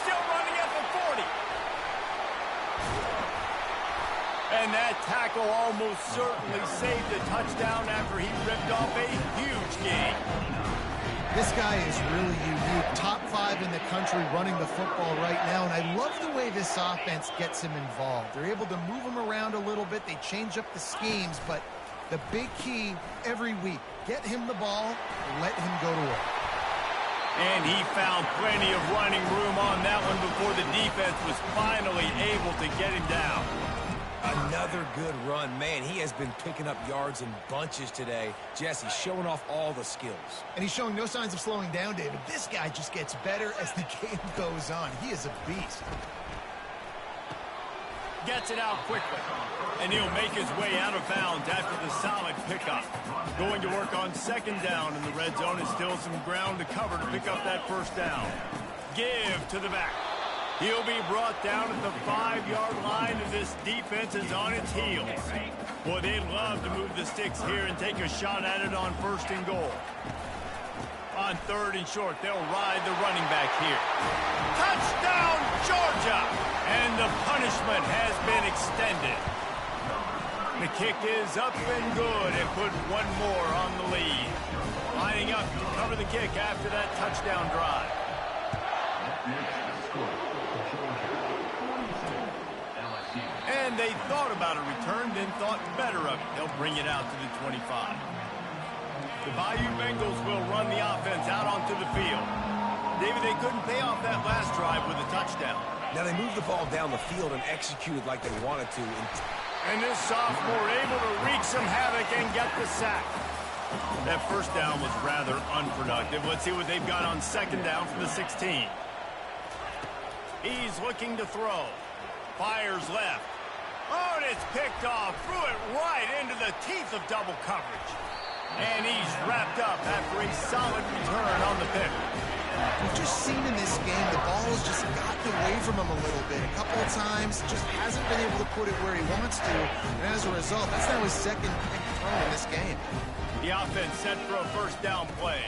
Still running at the 40. And that tackle almost certainly saved a touchdown after he ripped off a huge gain. This guy is really unique. Top 5 in the country running the football right now, and I love the way this offense gets him involved. They're able to move him around a little bit. They change up the schemes, but the big key every week, get him the ball, let him go to work. And he found plenty of running room on that one before the defense was finally able to get him down. Another good run. Man, he has been picking up yards in bunches today. Jesse showing off all the skills. And he's showing no signs of slowing down, David. This guy just gets better as the game goes on. He is a beast. Gets it out quickly. And he'll make his way out of bounds after the solid pickup. Going to work on second down in the red zone is still some ground to cover to pick up that first down. Give to the back. He'll be brought down at the 5-yard line, and this defense is on its heels. Boy, they'd love to move the sticks here and take a shot at it on first and goal. On third and short, they'll ride the running back here. Touchdown, Georgia! And the punishment has been extended. The kick is up and good and put one more on the lead. Lining up to cover the kick after that touchdown drive. And they thought about a return, then thought better of it. They'll bring it out to the 25. The Bayou Bengals will run the offense out onto the field. David, they couldn't pay off that last drive with a touchdown. Now they moved the ball down the field and executed like they wanted to. And this sophomore able to wreak some havoc and get the sack. That first down was rather unproductive. Let's see what they've got on second down from the 16. He's looking to throw. Fires left. Oh, and it's picked off. Threw it right into the teeth of double coverage. And he's wrapped up after a solid return on the pick. We've just seen in this game the ball has just gotten away from him a little bit. A couple of times, just hasn't been able to put it where he wants to. And as a result, that's now his second pick throw in this game. The offense set for a first down play.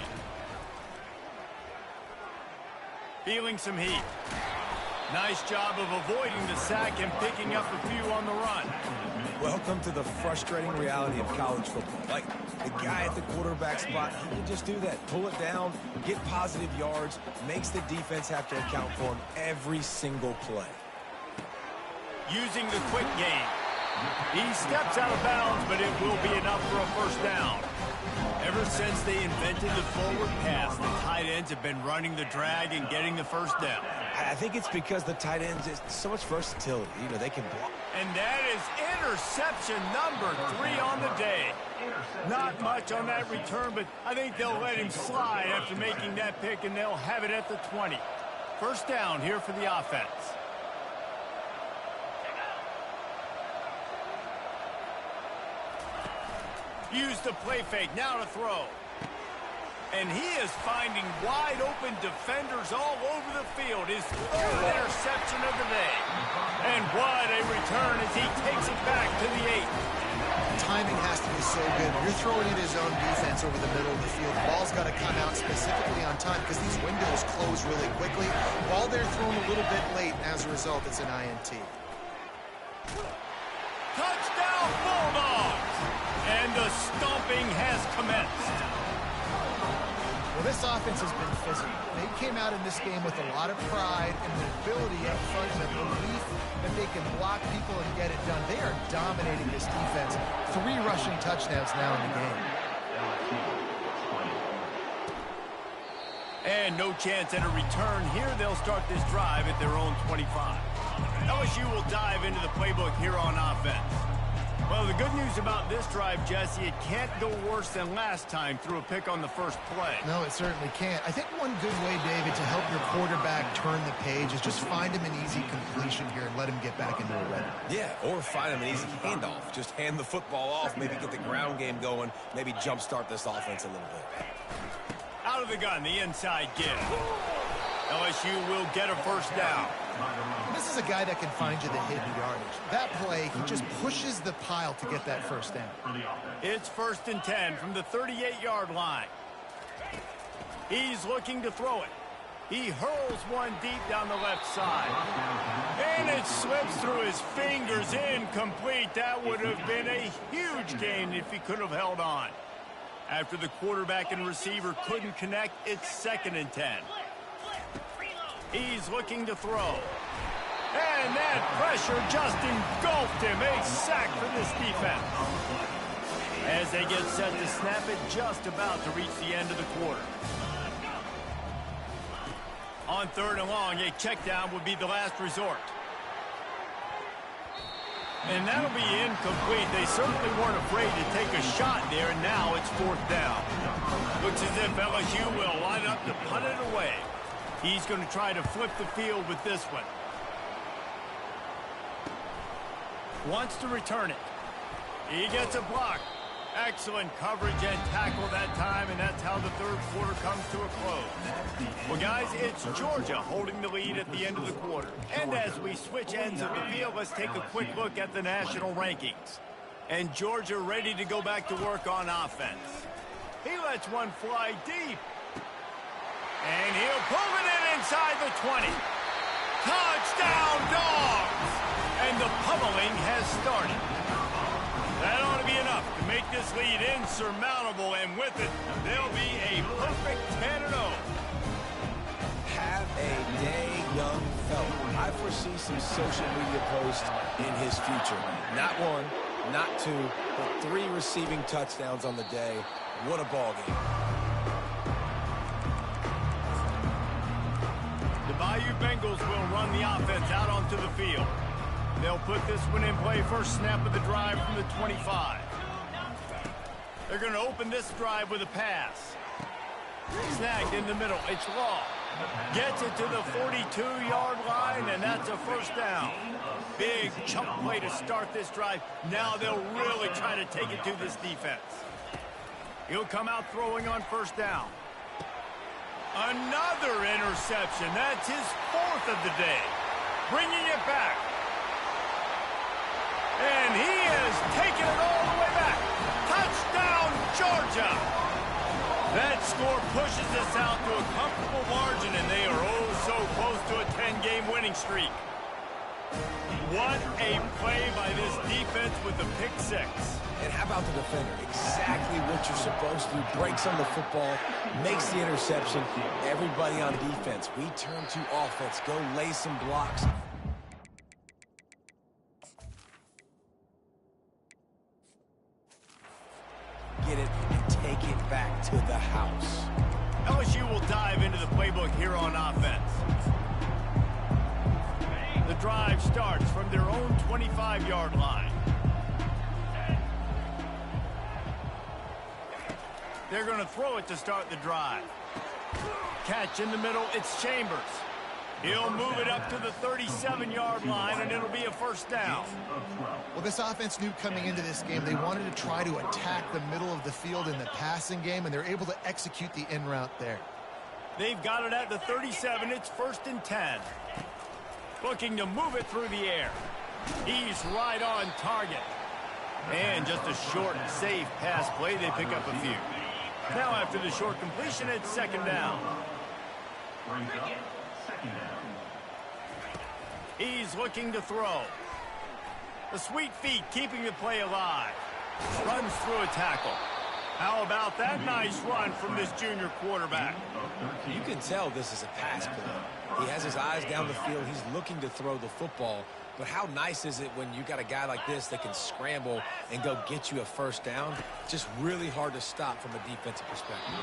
Feeling some heat. Nice job of avoiding the sack and picking up a few on the run. Welcome to the frustrating reality of college football. Like, the guy at the quarterback spot, he can just do that. Pull it down, get positive yards, makes the defense have to account for him every single play. Using the quick game. He steps out of bounds, but it will be enough for a first down. Ever since they invented the forward pass, the tight ends have been running the drag and getting the first down. I think it's because the tight ends is so much versatility. You know, they can block. And that is interception number 3 on the day. Not much on that return, but I think they'll let him slide after making that pick, and they'll have it at the 20. First down here for the offense. Use the play fake, now to throw. And he is finding wide-open defenders all over the field. His 3rd interception of the day. And what a return as he takes it back to the 8. Timing has to be so good. You're throwing at his own defense over the middle of the field. The ball's got to come out specifically on time because these windows close really quickly. Ball there thrown a little bit late, and as a result, it's an INT. Touchdown, Bulldogs! And the stomping has commenced. Well, this offense has been physical. They came out in this game with a lot of pride and the ability up front and the belief that they can block people and get it done. They are dominating this defense. 3 rushing touchdowns now in the game. And no chance at a return here. They'll start this drive at their own 25. LSU will dive into the playbook here on offense. Well, the good news about this drive, Jesse, it can't go worse than last time through a pick on the first play. No, it certainly can't. I think one good way, David, to help your quarterback turn the page is just find him an easy completion here and let him get back into a rhythm. Yeah, or find him an easy handoff. Just hand the football off, maybe get the ground game going, maybe jumpstart this offense a little bit. Out of the gun, the inside give. LSU will get a first down. This is a guy that can find you the hidden yardage. That play, he just pushes the pile to get that first down. It's 1st and 10 from the 38-yard line. He's looking to throw it. He hurls one deep down the left side. And it slips through his fingers, incomplete. That would have been a huge gain if he could have held on. After the quarterback and receiver couldn't connect, it's 2nd and 10. He's looking to throw. And that pressure just engulfed him. A sack for this defense. As they get set to snap it, just about to reach the end of the quarter. On 3rd and long, a check down would be the last resort. And that'll be incomplete. They certainly weren't afraid to take a shot there, and now it's 4th down. Looks as if LSU will line up to punt it away. He's going to try to flip the field with this one. Wants to return it. He gets a block. Excellent coverage and tackle that time, and that's how the third quarter comes to a close. Well, guys, it's Georgia holding the lead at the end of the quarter. And as we switch ends of the field, let's take a quick look at the national rankings. And Georgia ready to go back to work on offense. He lets one fly deep. And he'll pull it in inside the 20. Touchdown, Dogs! And the pummeling has started. That ought to be enough to make this lead insurmountable, and with it, they'll be a perfect 10-0. Have a day, young fella. I foresee some social media posts in his future. Not one, not two, but 3 receiving touchdowns on the day. What a ball game. The Bayou Bengals will run the offense out onto the field. They'll put this one in play first snap of the drive from the 25. They're going to open this drive with a pass. Snagged in the middle. It's Law. Gets it to the 42-yard line, and that's a first down. Big chunk play to start this drive. Now they'll really try to take it to this defense. He'll come out throwing on first down. Another interception. That's his 4th of the day. Bringing it back. And he has taken it all the way back. Touchdown, Georgia! That score pushes us out to a comfortable margin, and they are oh so close to a 10-game winning streak. What a play by this defense with the pick 6. And how about the defender? Exactly what you're supposed to do. Breaks on the football, makes the interception. Everybody on defense. We turn to offense. Go lay some blocks. Get it and take it back to the house. LSU will dive into the playbook here on offense. The drive starts from their own 25-yard line. They're going to throw it to start the drive. Catch in the middle, it's Chambers. He'll move it up to the 37-yard line, and it'll be a first down. Well, this offense knew coming into this game they wanted to try to attack the middle of the field in the passing game, and they're able to execute the in route there. They've got it at the 37. It's 1st and 10. Looking to move it through the air. He's right on target. And just a short and safe pass play. They pick up a few. Now after the short completion, it's 2nd down. Brings up 2nd down. He's looking to throw. The sweet feet keeping the play alive. Runs through a tackle. How about that nice run from this junior quarterback? You can tell this is a pass play. He has his eyes down the field. He's looking to throw the football. But how nice is it when you got a guy like this that can scramble and go get you a first down? Just really hard to stop from a defensive perspective.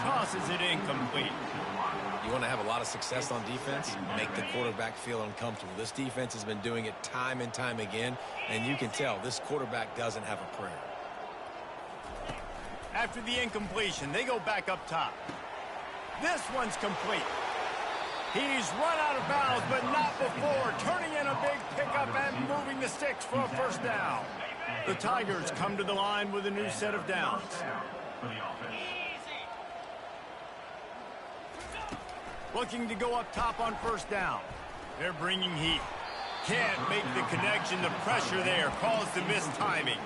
Tosses it incomplete. You want to have a lot of success on defense? Make the quarterback feel uncomfortable. This defense has been doing it time and time again, and you can tell this quarterback doesn't have a prayer. After the incompletion, they go back up top. This one's complete. He's run out of bounds, but not before. Turning in a big pickup and moving the sticks for a first down. The Tigers come to the line with a new set of downs. Looking to go up top on first down. They're bringing heat. Can't make the connection. The pressure there caused the missed timing.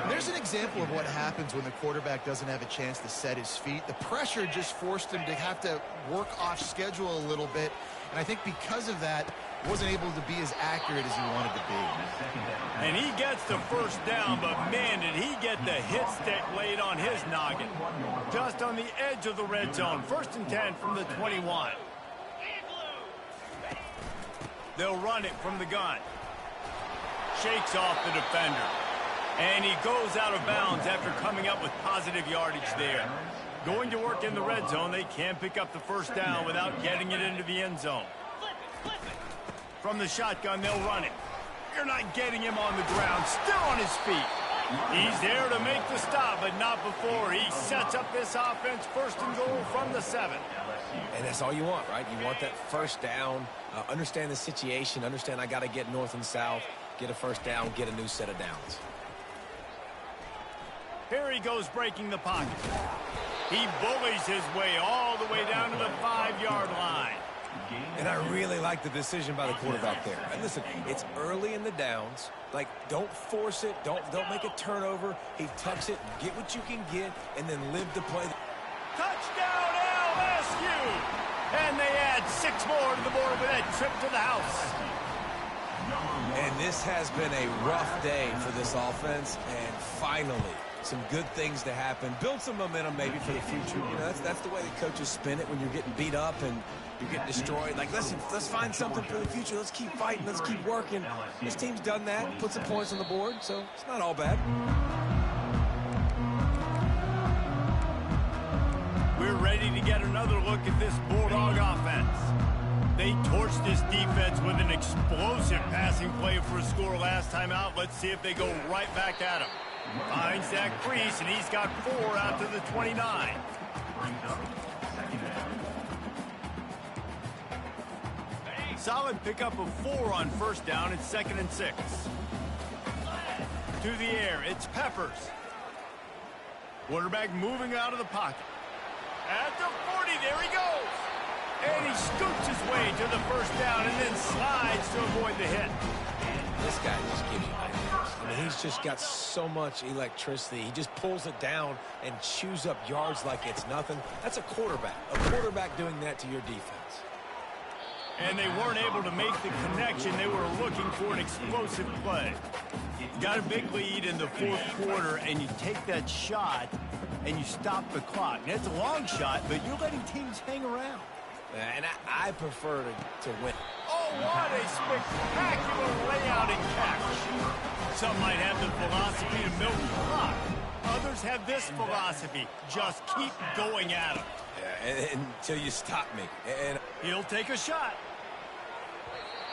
There's an example of what happens when the quarterback doesn't have a chance to set his feet. The pressure just forced him to have to work off schedule a little bit. And I think because of that, wasn't able to be as accurate as he wanted to be. And he gets the first down, but man, did he get the hit stick laid on his noggin. Just on the edge of the red zone. 1st and 10 from the 21. They'll run it from the gun. Shakes off the defender. And he goes out of bounds after coming up with positive yardage there. Going to work in the red zone, they can't pick up the first down without getting it into the end zone. From the shotgun, they'll run it. You're not getting him on the ground, still on his feet. He's there to make the stop, but not before. He sets up this offense 1st and goal from the 7. And that's all you want, right? You want that first down. Understand the situation. Understand I got to get north and south. get a first down, get a new set of downs. Here he goes breaking the pocket. He bullies his way all the way down to the 5-yard line. And I really like the decision by the quarterback there. And listen, it's early in the downs. Like, don't force it. Don't make a turnover. He tucks it, get what you can get, and then live to play. Touchdown, LSU! And they add 6 more to the board with that trip to the house. And this has been a rough day for this offense. And finally, some good things to happen. Build some momentum maybe for the future. You know, that's the way the coaches spin it when you're getting beat up and you're getting destroyed. Like, listen, let's find something for the future. Let's keep fighting. Let's keep working. This team's done that. Put some points on the board, so it's not all bad. We're ready to get another look at this Bulldog offense. They torched this defense with an explosive passing play for a score last time out. Let's see if they go right back at him. Finds that crease, and he's got 4 out to the 29. Solid pickup of 4 on first down. It's 2nd and 6. To the air, it's Peppers. Quarterback moving out of the pocket. At the 40, there he goes. And he scoots his way to the first down and then slides to avoid the hit. This guy just gives you nightmares. I mean, he's just got so much electricity. He just pulls it down and chews up yards like it's nothing. That's a quarterback. A quarterback doing that to your defense. And they weren't able to make the connection. They were looking for an explosive play. Got a big lead in the 4th quarter, and you take that shot, and you stop the clock. And it's a long shot, but you're letting teams hang around. And I prefer to win. Oh, what a spectacular layout and catch. Some might have the philosophy to milk the clock. Others have this philosophy. Just keep going at him. Yeah, until you stop me. And he'll take a shot.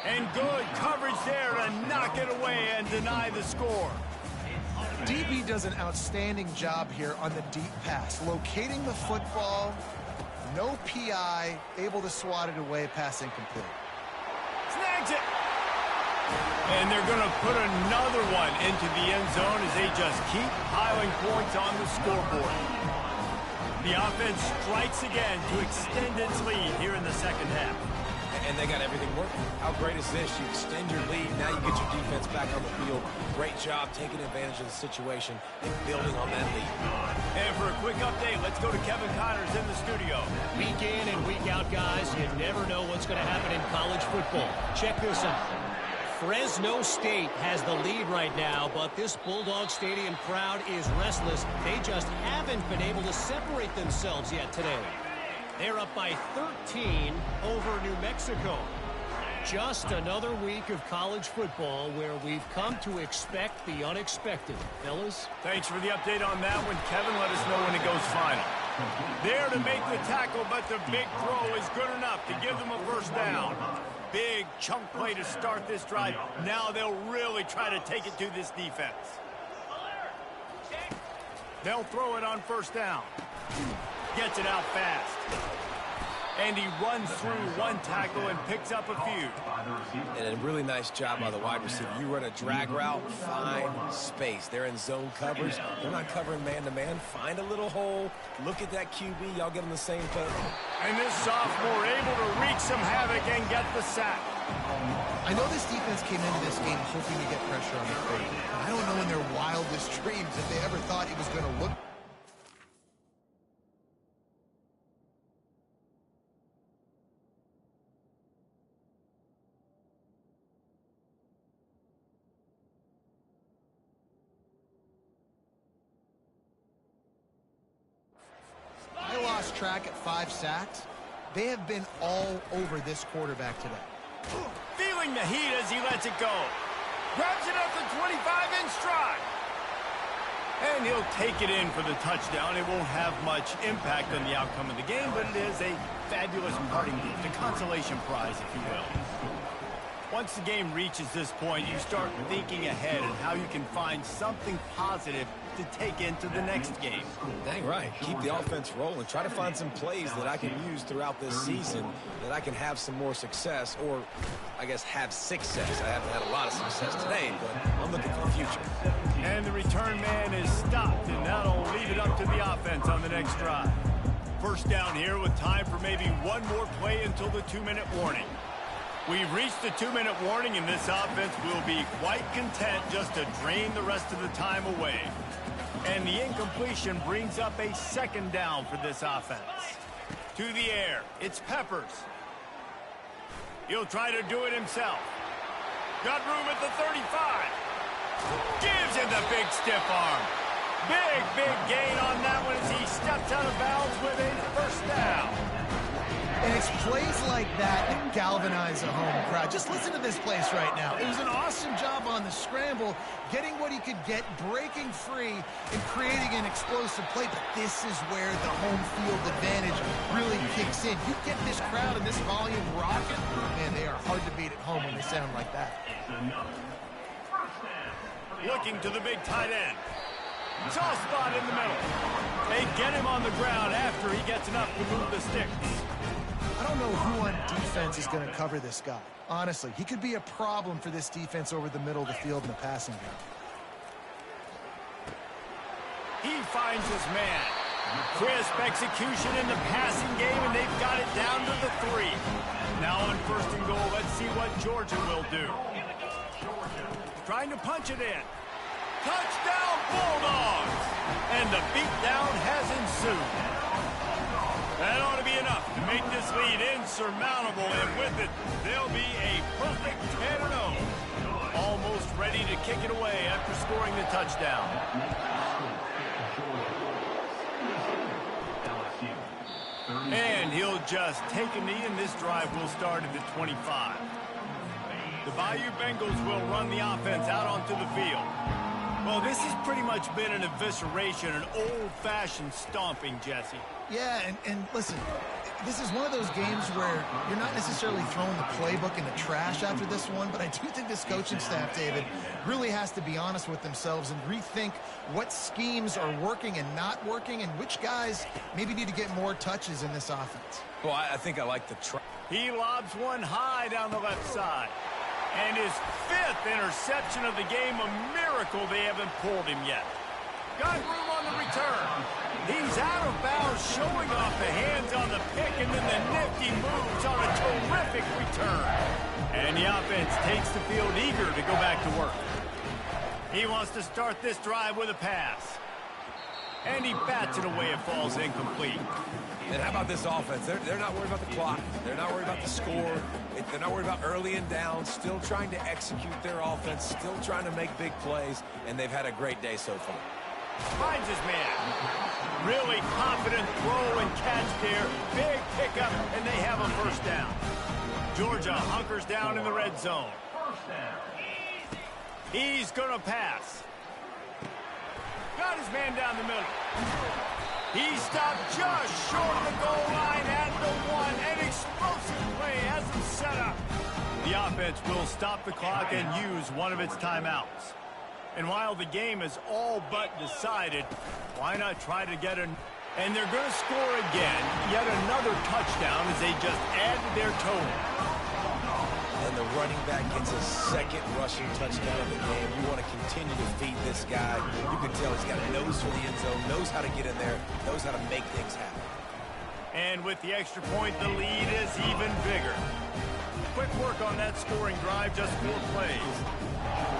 And good coverage there to knock it away and deny the score. DB does an outstanding job here on the deep pass, locating the football. No PI, able to swat it away, pass incomplete. Snags it. And they're going to put another one into the end zone as they just keep piling points on the scoreboard. The offense strikes again to extend its lead here in the 2nd half. And they got everything working. How great is this? You extend your lead. Now you get your defense back on the field. Great job taking advantage of the situation and building on that lead. And for a quick update, let's go to Kevin Connors in the studio. Week in and week out, guys, you never know what's going to happen in college football. Check this out. Fresno State has the lead right now, but this Bulldog Stadium crowd is restless. They just haven't been able to separate themselves yet today. They're up by 13 over New Mexico. Just another week of college football where we've come to expect the unexpected. Fellas? Thanks for the update on that one, Kevin. Let us know when it goes final. There to make the tackle, but the big throw is good enough to give them a first down. Big chunk play to start this drive. Now they'll really try to take it to this defense. They'll throw it on first down. Gets it out fast. And he runs through one tackle and picks up a few. And a really nice job by the wide receiver. You run a drag route, find space. They're in zone coverage. They're not covering man-to-man. Find a little hole. Look at that QB. Y'all get on the same page. And this sophomore able to wreak some havoc and get the sack. I know this defense came into this game hoping to get pressure on the field. I don't know in their wildest dreams if they ever thought it was going to look. I lost track at 5 sacks. They have been all over this quarterback today. Feeling the heat as he lets it go. Grabs it up the 25 in stride. And he'll take it in for the touchdown. It won't have much impact on the outcome of the game, but it is a fabulous parting gift, a consolation prize, if you will. Once the game reaches this point, you start thinking ahead and how you can find something positive to take into the next game. Dang right. Keep the offense rolling. Try to find some plays that I can use throughout this season that I can have some more success, or I guess have success. I haven't had a lot of success today, but I'm looking for the future. And the return man is stopped, and that'll leave it up to the offense on the next drive. First down here with time for maybe one more play until the 2-minute warning. We've reached the 2-minute warning, and this offense will be quite content just to drain the rest of the time away. And the incompletion brings up a second down for this offense. To the air, it's Peppers. He'll try to do it himself. Got room at the 35. Gives him the big stiff arm. Big gain on that one as he steps out of bounds with a first down. And it's plays like that that galvanize a home crowd. Just listen to this place right now. It was an awesome job on the scramble, getting what he could get, breaking free, and creating an explosive play. But this is where the home field advantage really kicks in. You get this crowd and this volume rocking, man, they are hard to beat at home when they sound like that. Looking to the big tight end. Soft spot in the middle. They get him on the ground after he gets enough to move the sticks. I don't know who on defense is going to cover this guy. Honestly, he could be a problem for this defense over the middle of the field in the passing game. He finds his man. Crisp execution in the passing game, and they've got it down to the 3. Now on first and goal, let's see what Georgia will do. Trying to punch it in. Touchdown, Bulldogs! And the beatdown has ensued. That ought to be enough to make this lead insurmountable, and with it, they'll be a perfect 10-0. Almost ready to kick it away after scoring the touchdown. And he'll just take a knee, and this drive will start at the 25. The Bayou Bengals will run the offense out onto the field. Well, this has pretty much been an evisceration, an old-fashioned stomping, Jesse. Yeah, and listen, this is one of those games where you're not necessarily throwing the playbook in the trash after this one, but I do think this coaching staff, David, really has to be honest with themselves and rethink what schemes are working and not working, and which guys maybe need to get more touches in this offense. Well, I think I like the try. He lobs one high down the left side. And his 5th interception of the game, a miracle they haven't pulled him yet. Got room on the return. He's out of bounds, showing off the hands on the pick, and then the nifty moves on a terrific return. And the offense takes the field eager to go back to work. He wants to start this drive with a pass. And he bats it away. It falls incomplete. And how about this offense? They're not worried about the clock. They're not worried about the score. They're not worried about early and down. Still trying to execute their offense. Still trying to make big plays. And they've had a great day so far. Finds his man. Really confident throw and catch there. Big pickup, and they have a first down. Georgia hunkers down in the red zone. He's going to pass. Got his man down the middle. He stopped just short of the goal line at the 1. An explosive play has him set up. The offense will stop the clock and use one of its timeouts. And while the game is all but decided, why not try to get an... And they're going to score again. Yet another touchdown as they just add to their total. And the running back gets a second rushing touchdown of the game. You want to continue to feed this guy. You can tell he's got a nose for the end zone, knows how to get in there, knows how to make things happen. And with the extra point, the lead is even bigger. Quick work on that scoring drive, just 4 plays.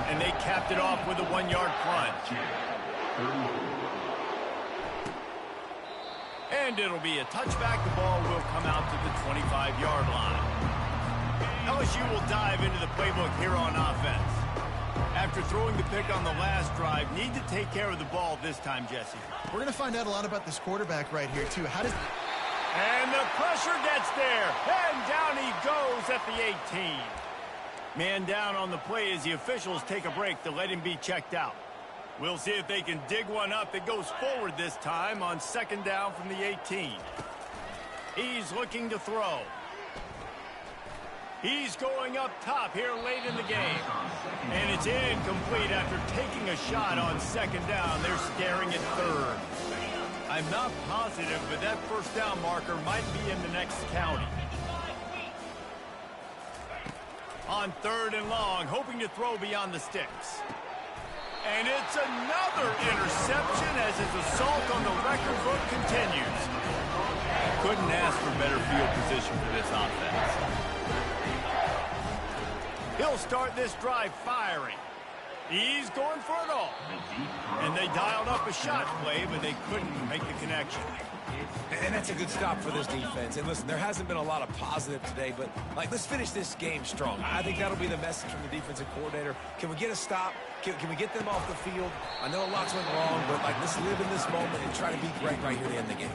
And they capped it off with a 1-yard plunge. And it'll be a touchback. The ball will come out to the 25-yard line. LSU will dive into the playbook here on offense. After throwing the pick on the last drive, need to take care of the ball this time, Jesse. We're going to find out a lot about this quarterback right here, too. And the pressure gets there. And down he goes at the 18. Man down on the play as the officials take a break to let him be checked out. We'll see if they can dig one up that goes forward this time on second down from the 18. He's looking to throw. He's going up top here late in the game. And it's incomplete after taking a shot on second down. They're staring at third. I'm not positive, but that first down marker might be in the next county. On third and long, hoping to throw beyond the sticks. And it's another interception as his assault on the record book continues. Couldn't ask for better field position for this offense. He'll start this drive firing. He's going for it all. And they dialed up a shot play, but they couldn't make the connection. And that's a good stop for this defense. And listen, there hasn't been a lot of positive today, but let's finish this game strong. I think that'll be the message from the defensive coordinator. Can we get a stop? Can we get them off the field? I know a lot's went wrong, but let's live in this moment and try to be great right here to end the game.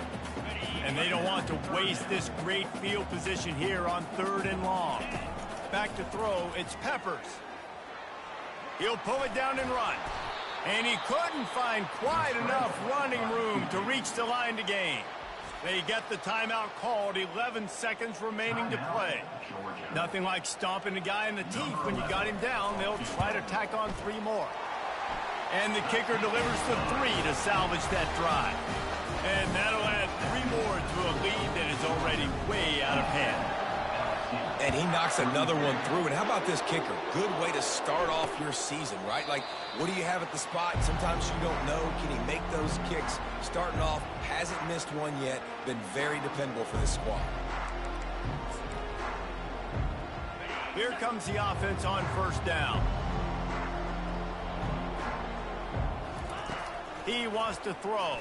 And they don't want to waste this great field position here on third and long. Back to throw, it's Peppers. He'll pull it down and run. And he couldn't find quite enough running room to reach the line to gain. They get the timeout called, 11 seconds remaining to play. Nothing like stomping a guy in the teeth when you got him down. They'll try to tack on 3 more. And the kicker delivers the 3 to salvage that drive. And that'll add 3 more to a lead that is already way out of hand. And he knocks another one through. And how about this kicker? Good way to start off your season, right? What do you have at the spot? Sometimes you don't know. Can he make those kicks? Starting off, hasn't missed one yet. Been very dependable for this squad. Here comes the offense on first down. He wants to throw.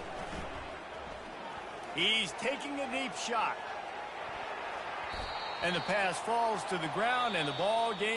He's taking a deep shot. And the pass falls to the ground, and the ball game